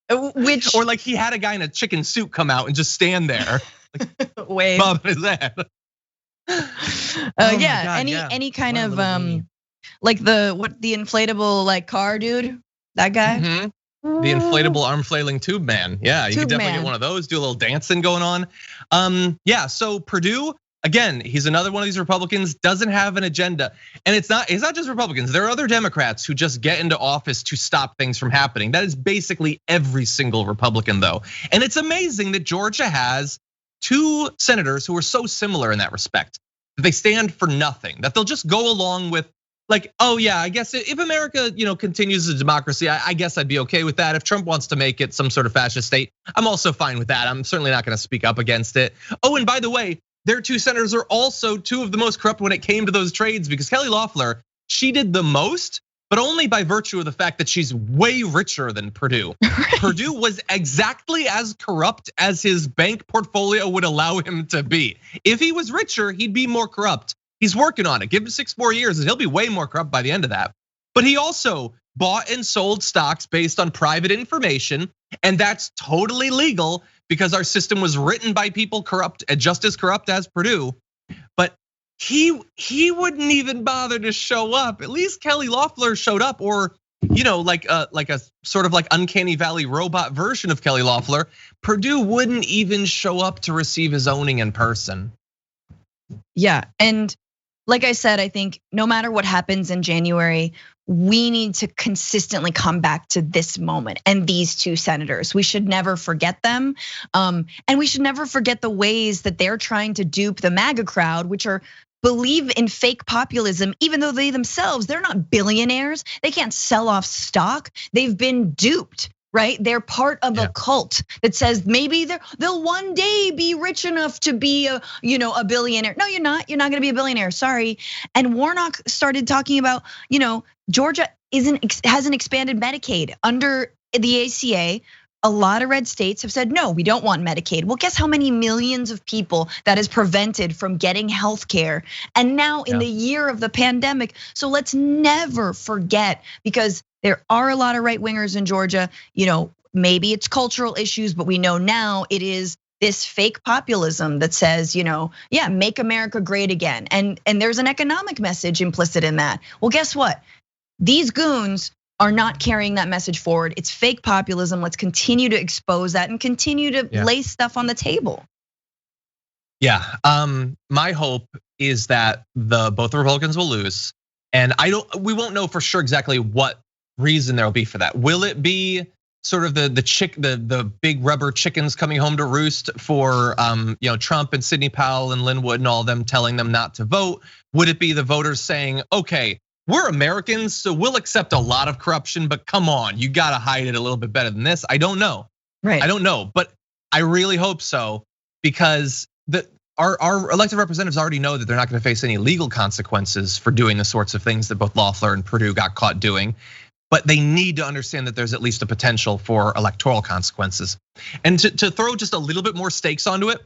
Which, or like he had a guy in a chicken suit come out and just stand there. Like, wave. Bob, is that? Any kind of like the inflatable like car dude. That guy? The inflatable arm flailing tube man. Yeah, you could definitely get one of those, do a little dancing going on. So Perdue, again, he's another one of these Republicans, doesn't have an agenda. And it's not just Republicans. There are other Democrats who just get into office to stop things from happening. That is basically every single Republican, though. And it's amazing that Georgia has 2 senators who are so similar in that respect, that they stand for nothing, that they'll just go along with, like, oh yeah, I guess if America, continues as a democracy, I guess I'd be okay with that. If Trump wants to make it some sort of fascist state, I'm also fine with that. I'm certainly not gonna speak up against it. Oh, and by the way, their 2 senators are also 2 of the most corrupt when it came to those trades, because Kelly Loeffler, she did the most, but only by virtue of the fact that she's way richer than Perdue. Perdue was exactly as corrupt as his bank portfolio would allow him to be. If he was richer, he'd be more corrupt. He's working on it. Give him 6 more years and he'll be way more corrupt by the end of that. But he also bought and sold stocks based on private information, and that's totally legal because our system was written by people corrupt, just as corrupt as Perdue. But he wouldn't even bother to show up. At least Kelly Loeffler showed up, or like a sort of like uncanny valley robot version of Kelly Loeffler. Perdue wouldn't even show up to receive his owning in person. Yeah, and like I said, I think no matter what happens in January, we need to consistently come back to this moment and these 2 senators. We should never forget them. And we should never forget the ways that they're trying to dupe the MAGA crowd, which believe in fake populism, even though they're not billionaires. They can't sell off stock. They've been duped. Right? They're part of a cult that says maybe they'll one day be rich enough to be a billionaire. No, you're not. You're not gonna be a billionaire. Sorry. And Warnock started talking about, Georgia hasn't expanded Medicaid under the ACA. A lot of red states have said, no, we don't want Medicaid. Well, guess how many millions of people that is prevented from getting health care. And now in the year of the pandemic. So let's never forget, because there are a lot of right wingers in Georgia. Maybe it's cultural issues, but we know now it is this fake populism that says, make America great again. And there's an economic message implicit in that. Well, guess what? These goons are not carrying that message forward. It's fake populism. Let's continue to expose that and continue to lay stuff on the table. Yeah, my hope is that both the Republicans will lose, and we won't know for sure exactly what reason there will be for that. Will it be sort of the big rubber chickens coming home to roost for Trump and Sidney Powell and Lynn Wood and all of them, telling them not to vote? Would it be the voters saying, okay, we're Americans, so we'll accept a lot of corruption, but come on, you gotta hide it a little bit better than this? I don't know. Right. I don't know, but I really hope so, because our elected representatives already know that they're not gonna face any legal consequences for doing the sorts of things that both Loeffler and Perdue got caught doing. But they need to understand that there's at least a potential for electoral consequences. And to throw just a little bit more stakes onto it.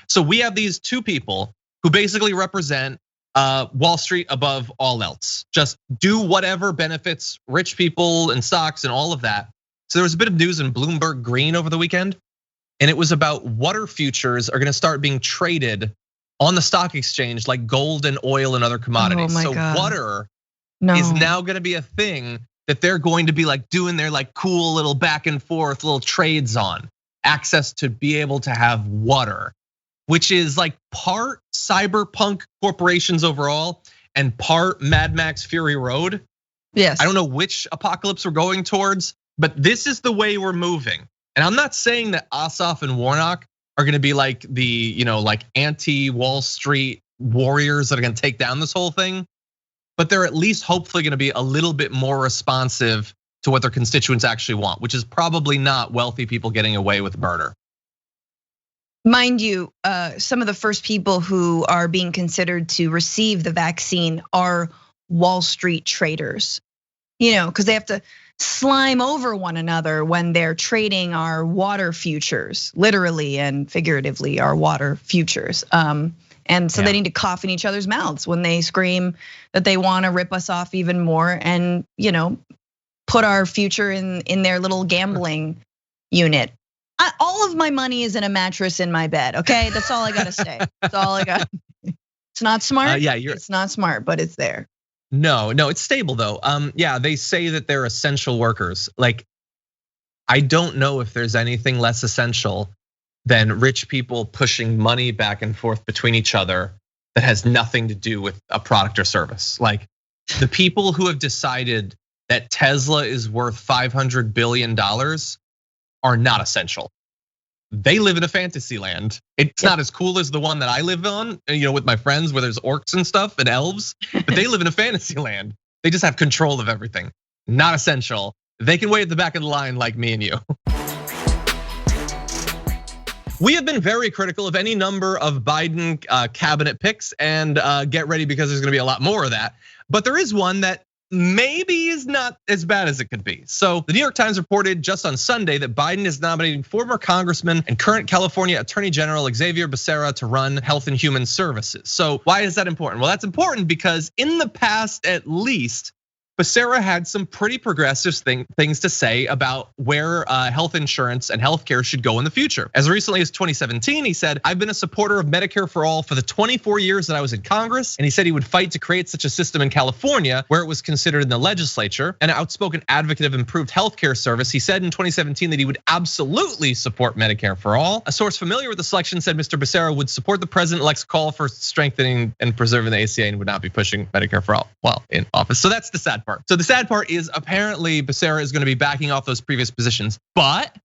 So we have these 2 people who basically represent Wall Street above all else. Just do whatever benefits rich people and stocks and all of that. So there was a bit of news in Bloomberg Green over the weekend, and it was about water futures are gonna start being traded on the stock exchange like gold and oil and other commodities. Oh my so God. Water is now gonna be a thing that they're going to be like doing their like cool little back and forth little trades on. Access to be able to have water, which is like part cyberpunk corporations overall and part Mad Max Fury Road. Yes. I don't know which apocalypse we're going towards, but this is the way we're moving. And I'm not saying that Ossoff and Warnock are gonna be like the, like anti-Wall Street warriors that are gonna take down this whole thing. But they're at least hopefully gonna be a little bit more responsive to what their constituents actually want, which is probably not wealthy people getting away with murder. Mind you, some of the first people who are being considered to receive the vaccine are Wall Street traders, because they have to slime over one another when they're trading our water futures, literally and figuratively our water futures. And so they need to cough in each other's mouths when they scream that they want to rip us off even more and put our future in their little gambling unit. All of my money is in a mattress in my bed. Okay, that's all I gotta say. That's all I got. It's not smart. It's not smart, but it's there. No, it's stable though. Yeah, they say that they're essential workers. Like, I don't know if there's anything less essential than rich people pushing money back and forth between each other that has nothing to do with a product or service. Like the people who have decided that Tesla is worth $500 billion are not essential. They live in a fantasy land. It's not as cool as the one that I live on, with my friends where there's orcs and stuff and elves, but they live in a fantasy land. They just have control of everything. Not essential. They can wait at the back of the line like me and you. We have been very critical of any number of Biden cabinet picks, and get ready because there's gonna be a lot more of that. But there is one that maybe is not as bad as it could be. So the New York Times reported just on Sunday that Biden is nominating former Congressman and current California Attorney General Xavier Becerra to run Health and Human Services. So why is that important? Well, that's important because in the past, at least, Becerra had some pretty progressive things to say about where health insurance and healthcare should go in the future. As recently as 2017, he said, "I've been a supporter of Medicare for all for the 24 years that I was in Congress." And he said he would fight to create such a system in California where it was considered in the legislature. An outspoken advocate of improved healthcare service, he said in 2017 that he would absolutely support Medicare for all. A source familiar with the selection said Mr. Becerra would support the president-elect's call for strengthening and preserving the ACA and would not be pushing Medicare for all while in office. So that's the sad part. So the sad part is apparently Becerra is gonna be backing off those previous positions, but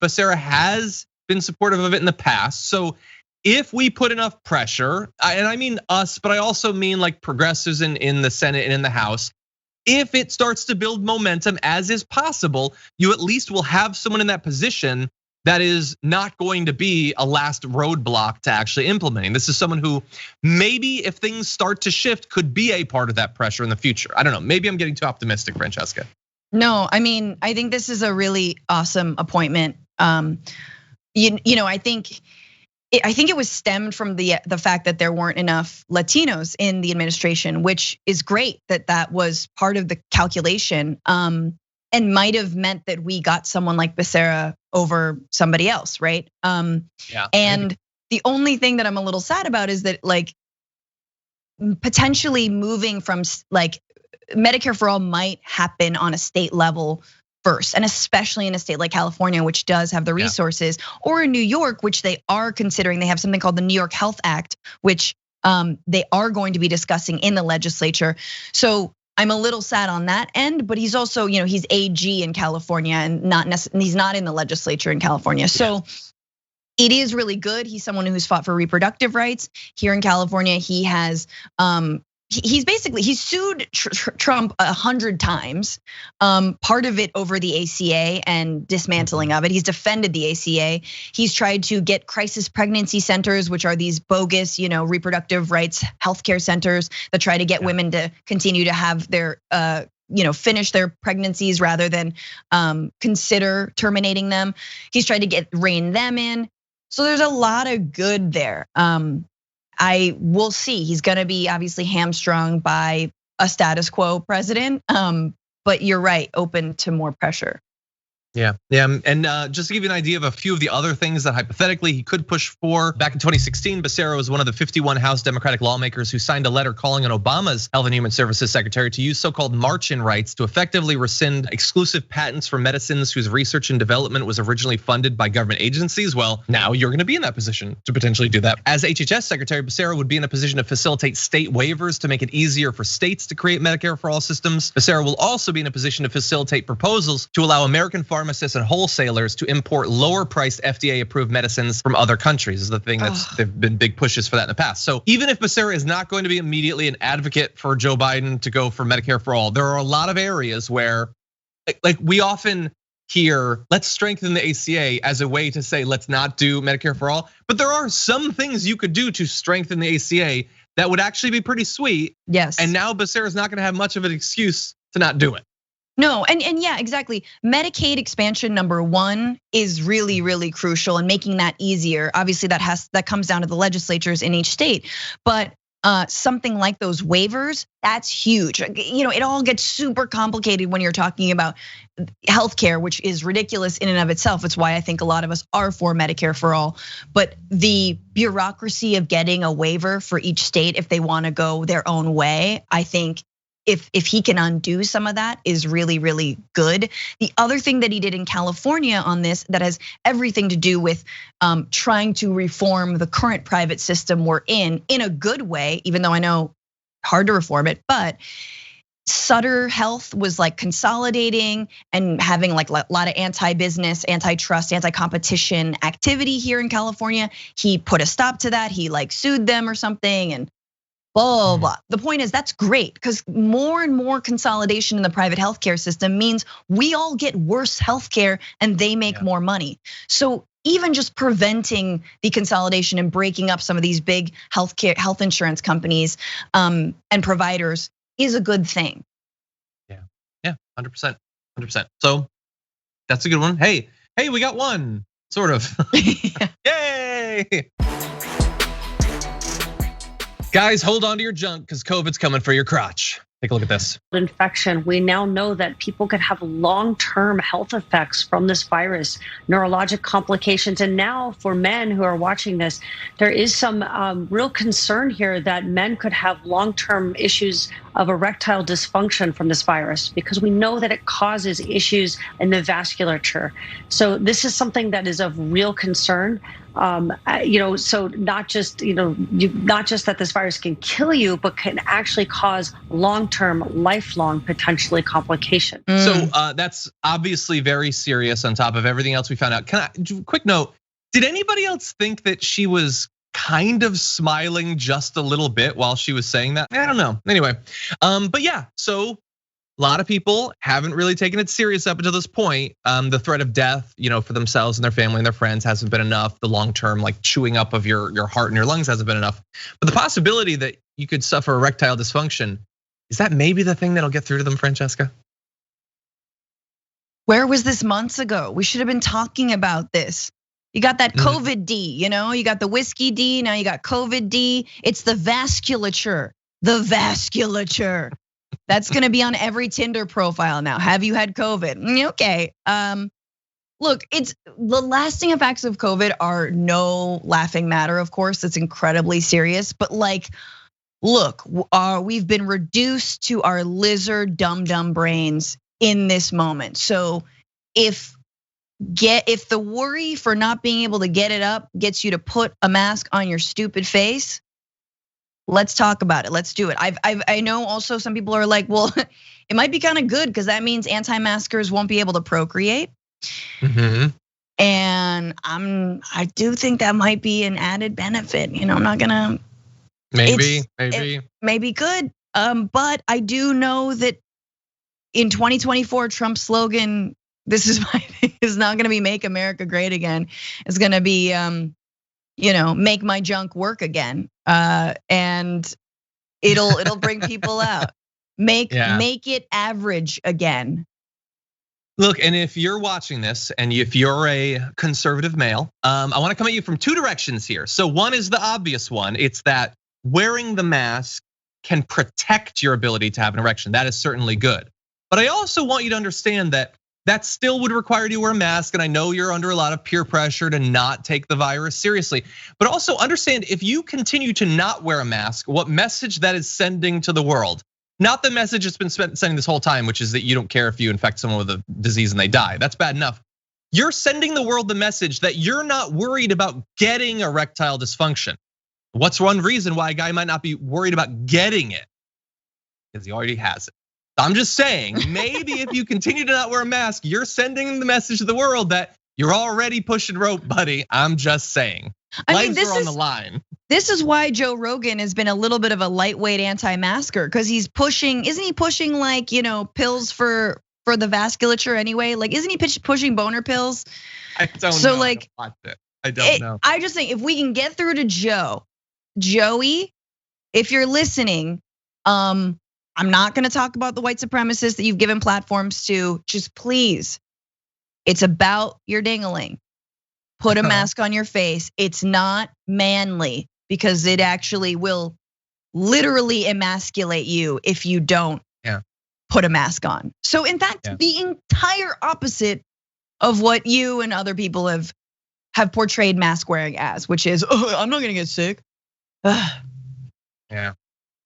Becerra has been supportive of it in the past. So if we put enough pressure, and I mean us, but I also mean like progressives in the Senate and in the House, if it starts to build momentum, as is possible, you at least will have someone in that position that is not going to be a last roadblock to actually implementing. This is someone who maybe if things start to shift could be a part of that pressure in the future. I don't know, maybe I'm getting too optimistic, Francesca. No, I mean, I think this is a really awesome appointment. I think it was stemmed from the fact that there weren't enough Latinos in the administration, which is great that was part of the calculation. And might have meant that we got someone like Becerra over somebody else, right? And maybe. The only thing that I'm a little sad about is that like potentially moving from like Medicare for all might happen on a state level first, and especially in a state like California, which does have the resources, or in New York, which they are considering. They have something called the New York Health Act, which they are going to be discussing in the legislature. So I'm a little sad on that end, but he's also, he's AG in California and he's not in the legislature in California. So it is really good. He's someone who's fought for reproductive rights here in California. He has, he's sued Trump 100 times. Part of it over the ACA and dismantling of it. He's defended the ACA. He's tried to get crisis pregnancy centers, which are these bogus, reproductive rights healthcare centers that try to get women to continue to have their, finish their pregnancies rather than consider terminating them. He's tried to rein them in. So there's a lot of good there. I will see. He's gonna be obviously hamstrung by a status quo president, but you're right, open to more pressure. Yeah, and just to give you an idea of a few of the other things that hypothetically he could push for. Back in 2016, Becerra was one of the 51 House Democratic lawmakers who signed a letter calling on Obama's Health and Human Services Secretary to use so-called march-in rights to effectively rescind exclusive patents for medicines whose research and development was originally funded by government agencies. Well, now you're gonna be in that position to potentially do that. As HHS Secretary, Becerra would be in a position to facilitate state waivers to make it easier for states to create Medicare for all systems. Becerra will also be in a position to facilitate proposals to allow American pharmacists and wholesalers to import lower priced FDA approved medicines from other countries. Is the thing there've been big pushes for that in the past. So even if Becerra is not going to be immediately an advocate for Joe Biden to go for Medicare for all, there are a lot of areas where like we often hear, let's strengthen the ACA as a way to say, let's not do Medicare for all. But there are some things you could do to strengthen the ACA that would actually be pretty sweet. Yes. And now Becerra is not gonna have much of an excuse to not do it. No, and yeah, exactly. Medicaid expansion #1 is really, really crucial, and making that easier. Obviously, that comes down to the legislatures in each state. But something like those waivers, that's huge. It all gets super complicated when you're talking about healthcare, which is ridiculous in and of itself. It's why I think a lot of us are for Medicare for all. But the bureaucracy of getting a waiver for each state if they want to go their own way, I think if he can undo some of that is really, really good. The other thing that he did in California on this that has everything to do with trying to reform the current private system we're in a good way, even though I know hard to reform it, but Sutter Health was like consolidating and having like a lot of anti-business, antitrust, anti-competition activity here in California. He put a stop to that. He like sued them or something and blah, blah, blah. The point is that's great because more and more consolidation in the private healthcare system means we all get worse healthcare and they make more money. So even just preventing the consolidation and breaking up some of these big health insurance companies and providers is a good thing. Yeah, 100%, 100%. So that's a good one. Hey, we got one, sort of. Yay! Guys, hold on to your junk because COVID's coming for your crotch. Take a look at this. Infection. We now know that people could have long-term health effects from this virus, neurologic complications. And now for men who are watching this, there is some real concern here that men could have long-term issues of erectile dysfunction from this virus because we know that it causes issues in the vasculature. So this is something that is of real concern. So not just that this virus can kill you, but can actually cause long-term, lifelong, potentially complications. So that's obviously very serious on top of everything else we found out. Quick note, did anybody else think that she was kind of smiling just a little bit while she was saying that? I don't know. Anyway, but yeah, so a lot of people haven't really taken it serious up until this point. The threat of death, for themselves and their family and their friends hasn't been enough. The long-term like chewing up of your heart and your lungs hasn't been enough. But the possibility that you could suffer erectile dysfunction, is that maybe the thing that'll get through to them, Francesca? Where was this months ago? We should have been talking about this. You got that COVID D, you got the whiskey D, now you got COVID D. It's the vasculature, That's gonna be on every Tinder profile now. Have you had COVID? Okay. Look, it's the lasting effects of COVID are no laughing matter, of course. It's incredibly serious, but like, look, we've been reduced to our lizard dum-dum brains in this moment. So if the worry for not being able to get it up gets you to put a mask on your stupid face, let's talk about it. Let's do it. I know also some people are like, well, it might be kind of good because that means anti-maskers won't be able to procreate. And I do think that might be an added benefit. I'm not gonna. Maybe good. But I do know that in 2024, Trump's slogan, this is my thing, is not gonna be "Make America Great Again." It's gonna be, make my junk work again. And it'll bring people out. Make it average again. Look, and if you're watching this and if you're a conservative male, I wanna come at you from two directions here. So one is the obvious one. It's that wearing the mask can protect your ability to have an erection. That is certainly good. But I also want you to understand that still would require you to wear a mask. And I know you're under a lot of peer pressure to not take the virus seriously. But also understand if you continue to not wear a mask, what message that is sending to the world. Not the message it's been sending this whole time, which is that you don't care if you infect someone with a disease and they die. That's bad enough. You're sending the world the message that you're not worried about getting erectile dysfunction. What's one reason why a guy might not be worried about getting it? Because he already has it. I'm just saying, maybe if you continue to not wear a mask, you're sending the message to the world that you're already pushing rope, buddy. I'm just saying. Lives are on the line. This is why Joe Rogan has been a little bit of a lightweight anti-masker because he's pushing, isn't he pushing like, pills for the vasculature anyway? Like, isn't he pushing boner pills? I don't know. Like, I don't know. I just think if we can get through to Joey, if you're listening, I'm not gonna talk about the white supremacists that you've given platforms to. Just please, it's about your dingling. Put a mask on your face. It's not manly because it actually will literally emasculate you if you don't put a mask on. So in fact, the entire opposite of what you and other people have portrayed mask wearing as, which is, I'm not gonna get sick. Yeah.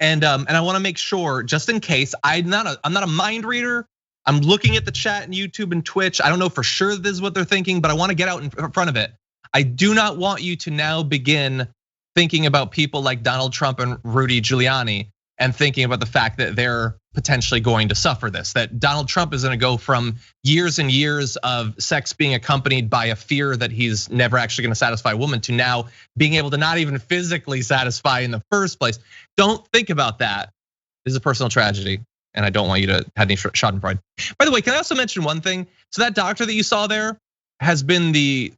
And I want to make sure, just in case, I'm not a mind reader. I'm looking at the chat and YouTube and Twitch. I don't know for sure this is what they're thinking, but I want to get out in front of it. I do not want you to now begin thinking about people like Donald Trump and Rudy Giuliani and thinking about the fact that they're potentially going to suffer this, that Donald Trump is going to go from years and years of sex being accompanied by a fear that he's never actually going to satisfy a woman to now being able to not even physically satisfy in the first place. Don't think about that. This is a personal tragedy, and I don't want you to have any schadenfreude. By the way, can I also mention one thing? So that doctor that you saw there has been the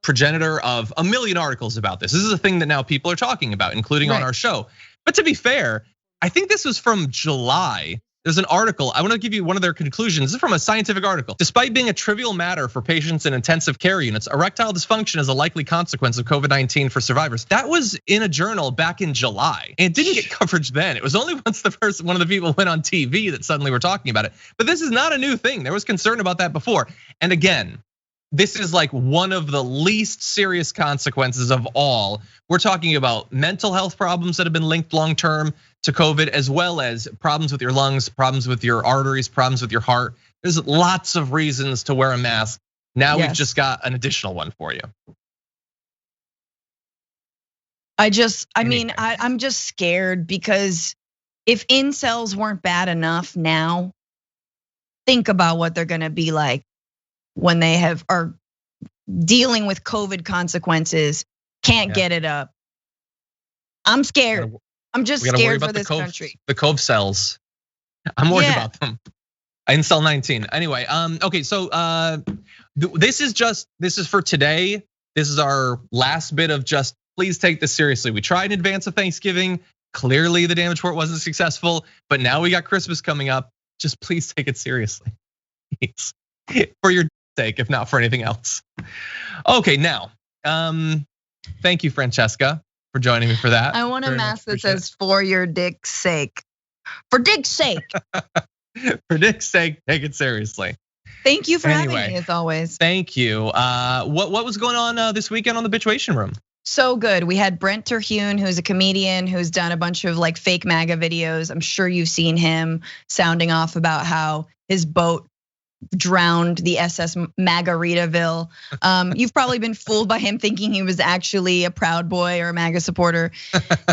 progenitor of a million articles about this. This is a thing that now people are talking about, including on our show. But to be fair, I think this was from July. There's an article, I want to give you one of their conclusions. This is from a scientific article. Despite being a trivial matter for patients in intensive care units, erectile dysfunction is a likely consequence of COVID-19 for survivors. That was in a journal back in July. And it didn't get coverage then. It was only once one of the people went on TV that suddenly we're talking about it. But this is not a new thing. There was concern about that before. And again, this is like one of the least serious consequences of all. We're talking about mental health problems that have been linked long-term to COVID, as well as problems with your lungs, problems with your arteries, problems with your heart. There's lots of reasons to wear a mask. Now we've just got an additional one for you. I'm just scared because if incels weren't bad enough now, think about what they're gonna be like when they are dealing with COVID consequences, can't get it up. I'm scared. I'm just scared for this country. The Cove cells. I'm worried about them. Incel 19. Anyway, okay, so this is for today. This is our last bit of just please take this seriously. We tried in advance of Thanksgiving. Clearly the damage report wasn't successful, but now we got Christmas coming up. Just please take it seriously. Please. For your sake, if not for anything else. Okay, now, thank you, Francesca, for joining me for that. I want a mask that says "for your dick's sake." For dick's sake. For dick's sake, take it seriously. Thank you for having me, as always. Thank you. What was going on this weekend on the Bitchwation Room? So good. We had Brent Terhune, who's a comedian who's done a bunch of like fake MAGA videos. I'm sure you've seen him sounding off about how his boat drowned the SS Margaritaville. You've probably been fooled by him thinking he was actually a Proud Boy or a MAGA supporter.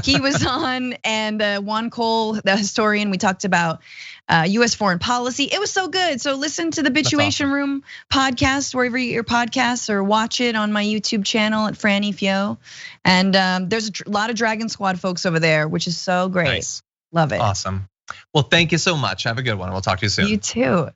He was on, and Juan Cole, the historian, we talked about US foreign policy. It was so good. So listen to the Bitchwation Room podcast, wherever you get your podcasts, or watch it on my YouTube channel at Franny Fio. And there's a lot of Dragon Squad folks over there, which is so great. Nice. Love it. Awesome. Well, thank you so much. Have a good one. We'll talk to you soon. You too.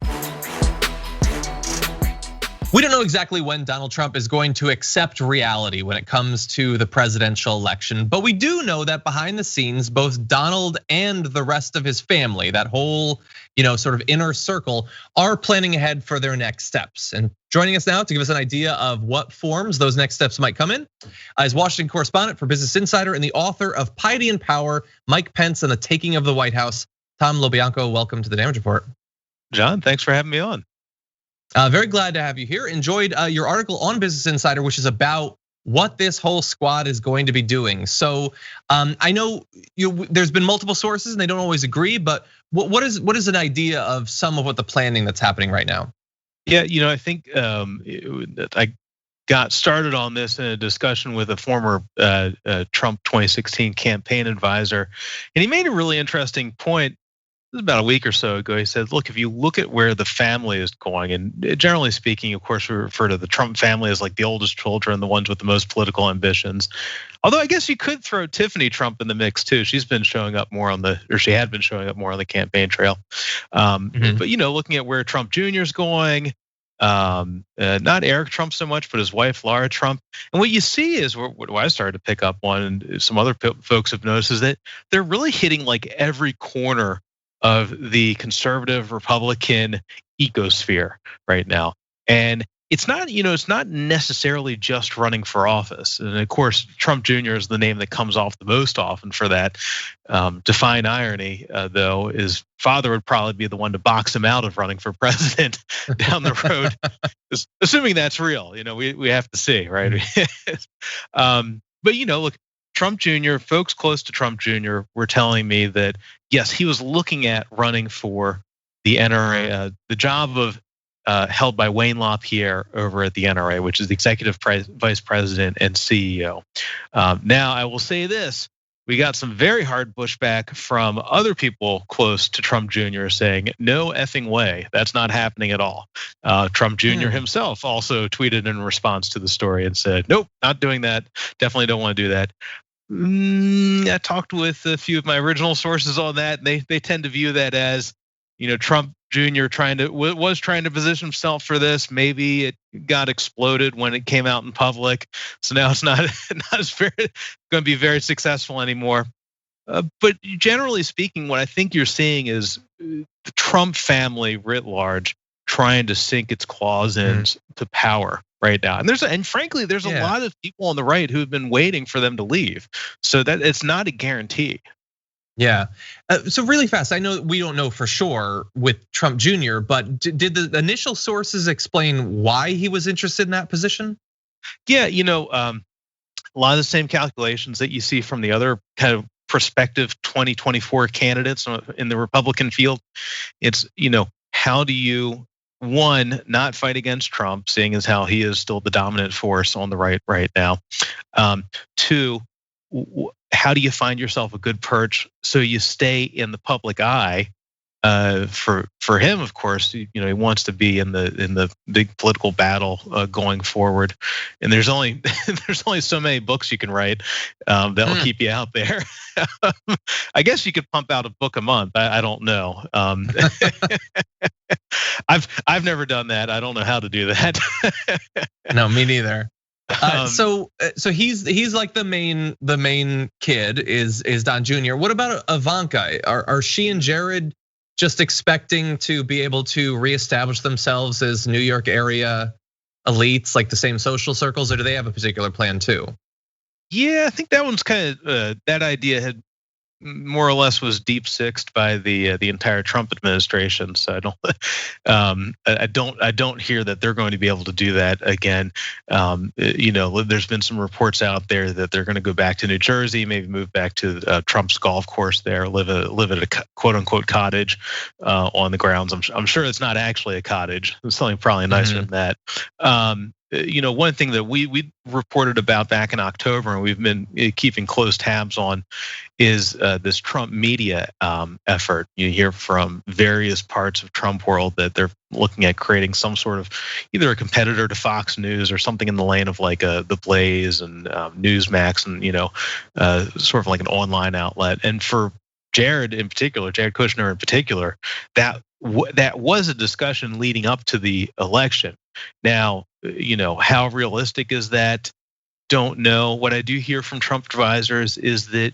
We don't know exactly when Donald Trump is going to accept reality when it comes to the presidential election, but we do know that behind the scenes, both Donald and the rest of his family, that whole, sort of inner circle, are planning ahead for their next steps. And joining us now to give us an idea of what forms those next steps might come in is Washington correspondent for Business Insider and the author of Piety and Power, Mike Pence and the Taking of the White House, Tom LoBianco. Welcome to the Damage Report. John, thanks for having me on. Very glad to have you here. Enjoyed your article on Business Insider, which is about what this whole squad is going to be doing. So I know there's been multiple sources and they don't always agree, but what is an idea of some of what the planning that's happening right now? Yeah, I think I got started on this in a discussion with a former Trump 2016 campaign advisor, and he made a really interesting point. This was about a week or so ago. He said, look, if you look at where the family is going, and generally speaking, of course, we refer to the Trump family as like the oldest children, the ones with the most political ambitions. Although I guess you could throw Tiffany Trump in the mix too. She's been showing up more she had been showing up more on the campaign trail. But looking at where Trump Jr. is going, not Eric Trump so much, but his wife, Laura Trump. And what you see is what I started to pick up on, and some other folks have noticed, is that they're really hitting like every corner of the conservative Republican ecosphere right now. And it's not necessarily just running for office. And of course, Trump Jr. is the name that comes off the most often for that. Define irony, though, his father would probably be the one to box him out of running for president down the road. Assuming that's real, we have to see, right? But look, Trump Jr., folks close to Trump Jr. were telling me that yes, he was looking at running for the NRA, the job of held by Wayne LaPierre over at the NRA, which is the executive vice president and CEO. Now, I will say this. We got some very hard pushback from other people close to Trump Jr. saying, no effing way, that's not happening at all. Trump Jr. himself also tweeted in response to the story and said, nope, not doing that. Definitely don't want to do that. I talked with a few of my original sources on that. They tend to view that as, Trump Jr. was trying to position himself for this. Maybe it got exploded when it came out in public, so now it's not as going to be very successful anymore. But generally speaking, what I think you're seeing is the Trump family writ large trying to sink its claws into power right now. And frankly, there's a lot of people on the right who've been waiting for them to leave, so that it's not a guarantee. Yeah, so really fast, I know we don't know for sure with Trump Jr., but did the initial sources explain why he was interested in that position? Yeah, a lot of the same calculations that you see from the other kind of prospective 2024 candidates in the Republican field. It's, how do you, one, not fight against Trump, seeing as how he is still the dominant force on the right now. Two, how do you find yourself a good perch so you stay in the public eye? For him, of course, he wants to be in the big political battle going forward. And there's only so many books you can write that'll keep you out there. I guess you could pump out a book a month. I don't know. I've never done that. I don't know how to do that. No, me neither. So he's like the main kid is Don Jr. What about Ivanka? Are she and Jared just expecting to be able to reestablish themselves as New York area elites, like the same social circles, or do they have a particular plan too? Yeah, I think that one's kind of that idea had more or less was deep sixed by the entire Trump administration. So I don't hear that they're going to be able to do that again. There's been some reports out there that they're going to go back to New Jersey, maybe move back to Trump's golf course there, live at a quote unquote cottage on the grounds. I'm sure it's not actually a cottage. It's something probably nicer than that. One thing that we reported about back in October and we've been keeping close tabs on is this Trump media effort. You hear from various parts of Trump world that they're looking at creating some sort of either a competitor to Fox News or something in the lane of like The Blaze and Newsmax and sort of like an online outlet. And for Jared Kushner in particular, that was a discussion leading up to the election. Now, how realistic is that? Don't know. What I do hear from Trump advisors is that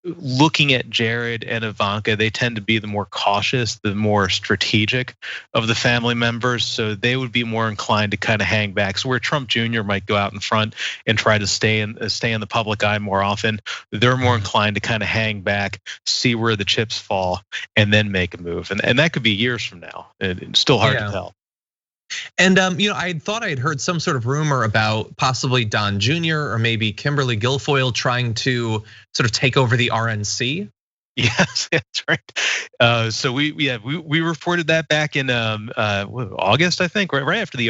looking at Jared and Ivanka, they tend to be the more cautious, the more strategic of the family members. So they would be more inclined to kind of hang back. So where Trump Jr. might go out in front and try to stay in the public eye more often, they're more inclined to kind of hang back, see where the chips fall, and then make a move. And that could be years from now. It's still hard to tell. And I thought I had heard some sort of rumor about possibly Don Jr. or maybe Kimberly Guilfoyle trying to sort of take over the RNC. Yes, that's right. So we reported that back in August, I think, right after the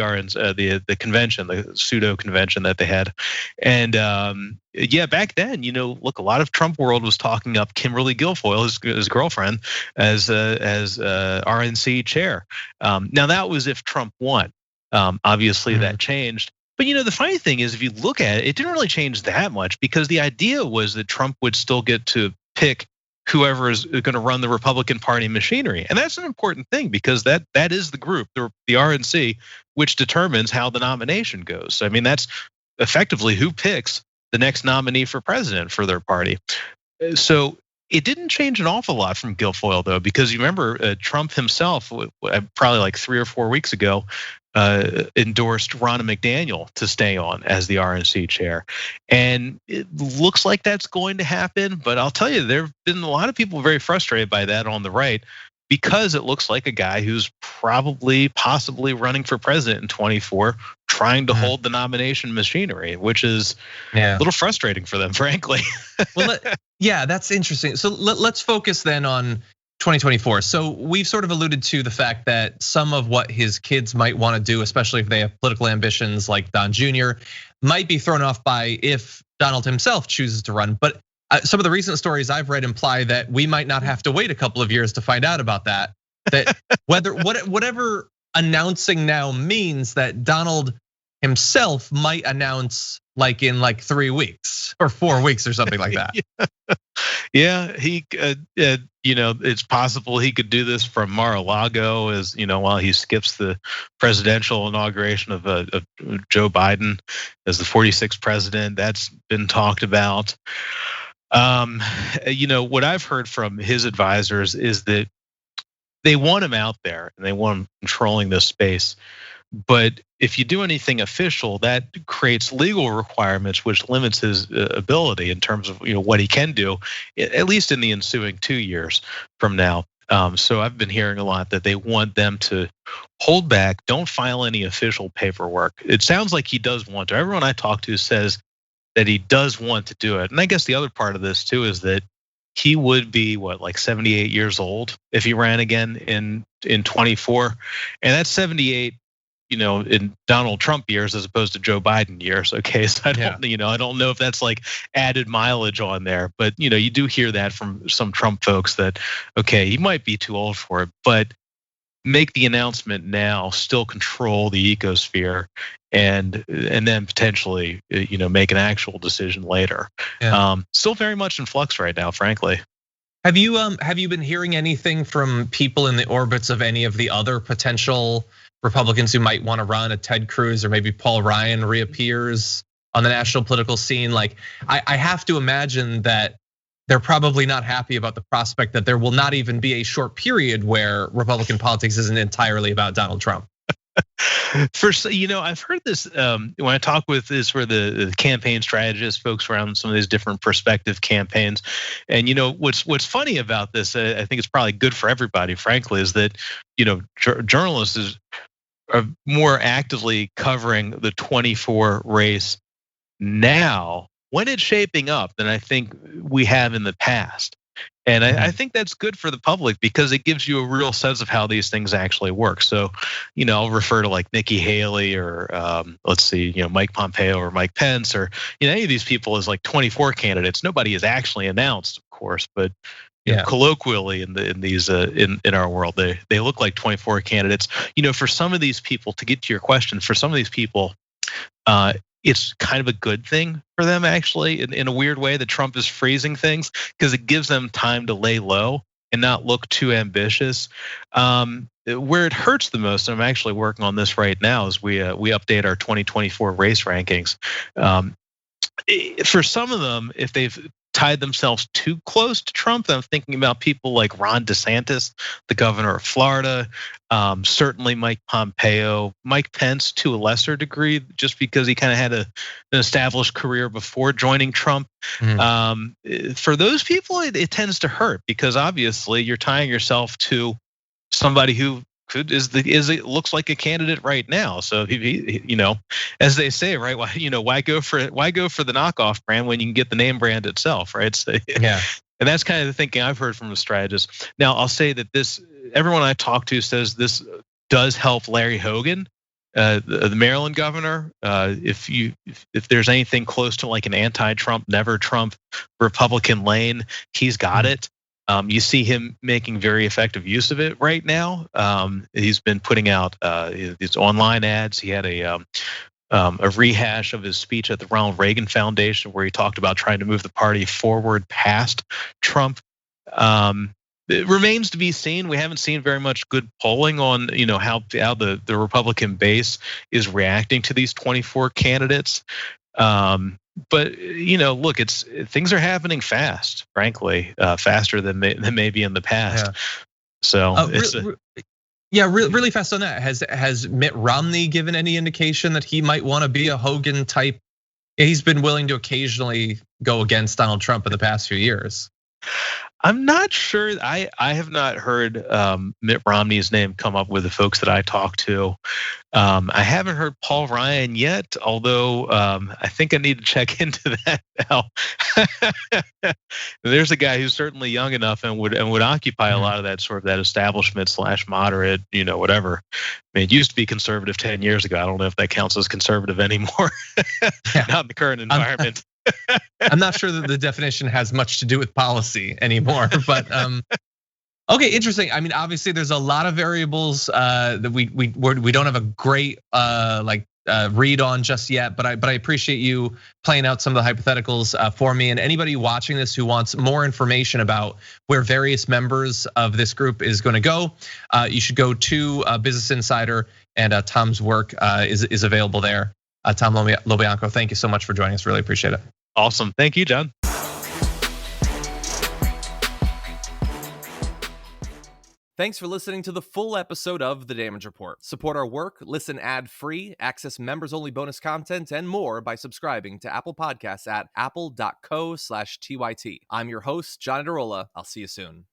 the convention, the pseudo convention that they had, and back then, look, a lot of Trump world was talking up Kimberly Guilfoyle, his girlfriend, as RNC chair. Now that was if Trump won. Obviously that changed. But the funny thing is, if you look at it, it didn't really change that much because the idea was that Trump would still get to pick whoever is going to run the Republican Party machinery. And that's an important thing because that is the group, the RNC, which determines how the nomination goes. So, I mean, that's effectively who picks the next nominee for president for their party. So it didn't change an awful lot from Guilfoyle, though, because you remember Trump himself, probably like 3 or 4 weeks ago, endorsed Ronna McDaniel to stay on as the RNC chair. And it looks like that's going to happen, but I'll tell you, there have been a lot of people very frustrated by that on the right because it looks like a guy who's possibly running for president in 24 trying to hold the nomination machinery, which is a little frustrating for them, frankly. Well, yeah, that's interesting. So let's focus then on 2024. So we've sort of alluded to the fact that some of what his kids might want to do, especially if they have political ambitions like Don Jr., might be thrown off by if Donald himself chooses to run. But some of the recent stories I've read imply that we might not have to wait a couple of years to find out about that. That whatever announcing now means that Donald himself might announce like in 3 weeks or 4 weeks or something like that. Yeah, he, it's possible he could do this from Mar-a-Lago, as while he skips the presidential inauguration of Joe Biden as the 46th president. That's been talked about. What I've heard from his advisors is that they want him out there and they want him controlling this space. But if you do anything official, that creates legal requirements, which limits his ability in terms of what he can do, at least in the ensuing 2 years from now. So I've been hearing a lot that they want them to hold back, don't file any official paperwork. It sounds like he does want to. Everyone I talk to says that he does want to do it. And I guess the other part of this too is that he would be 78 years old if he ran again in 24, and that's 78. In Donald Trump years as opposed to Joe Biden years. Okay, so I don't know if that's added mileage on there, but you do hear that from some Trump folks that okay, he might be too old for it, but make the announcement now, still control the ecosphere, and then potentially make an actual decision later. Yeah. Still very much in flux right now, frankly. Have you been hearing anything from people in the orbits of any of the other potential Republicans who might want to run? A Ted Cruz or maybe Paul Ryan reappears on the national political scene? I have to imagine that they're probably not happy about the prospect that there will not even be a short period where Republican politics isn't entirely about Donald Trump. First, I've heard this when I talk with the campaign strategists, folks around some of these different prospective campaigns. And what's funny about this, I think it's probably good for everybody, frankly, is that journalists are more actively covering the 24 race now when it's shaping up than I think we have in the past. And I think that's good for the public because it gives you a real sense of how these things actually work. So, I'll refer to Nikki Haley or Mike Pompeo or Mike Pence or any of these people as 24 candidates. Nobody has actually announced, of course, but colloquially in our world, they look like 24 candidates. For some of these people, to get to your question, for some of these people, it's kind of a good thing for them, actually, in a weird way that Trump is freezing things because it gives them time to lay low and not look too ambitious. Where it hurts the most, and I'm actually working on this right now, is we update our 2024 race rankings. For some of them, if they've tied themselves too close to Trump, I'm thinking about people like Ron DeSantis, the governor of Florida, certainly Mike Pompeo, Mike Pence to a lesser degree, just because he kind of had an established career before joining Trump. For those people, it tends to hurt because obviously you're tying yourself to somebody who it looks like a candidate right now. So as they say, right? Why go for the knockoff brand when you can get the name brand itself, right? So, yeah. And that's kind of the thinking I've heard from the strategists. Now I'll say that everyone I talk to says this does help Larry Hogan, the Maryland governor. If there's anything close to an anti-Trump, never Trump Republican lane, he's got it. You see him making very effective use of it right now. He's been putting out these online ads. He had a rehash of his speech at the Ronald Reagan Foundation where he talked about trying to move the party forward past Trump. It remains to be seen. We haven't seen very much good polling on how the Republican base is reacting to these 24 candidates. But look, things are happening fast, frankly, faster than maybe in the past. Yeah. So really fast on that. Has Mitt Romney given any indication that he might want to be a Hogan type? He's been willing to occasionally go against Donald Trump in the past few years. I'm not sure. I have not heard Mitt Romney's name come up with the folks that I talked to. I haven't heard Paul Ryan yet, although I think I need to check into that now. There's a guy who's certainly young enough and would occupy a lot of that sort of that establishment / moderate, whatever. I mean, it used to be conservative 10 years ago. I don't know if that counts as conservative anymore. Not in the current environment. I'm not sure that the definition has much to do with policy anymore, but okay, interesting. I mean, obviously, there's a lot of variables that we don't have a great read on just yet. But I appreciate you playing out some of the hypotheticals for me. And anybody watching this who wants more information about where various members of this group is going to go, you should go to Business Insider, and Tom's work is available there. Tom LoBianco, thank you so much for joining us. Really appreciate it. Awesome. Thank you, John. Thanks for listening to the full episode of The Damage Report. Support our work, listen ad-free, access members-only bonus content, and more by subscribing to Apple Podcasts at apple.co/TYT. I'm your host, John Adarola. I'll see you soon.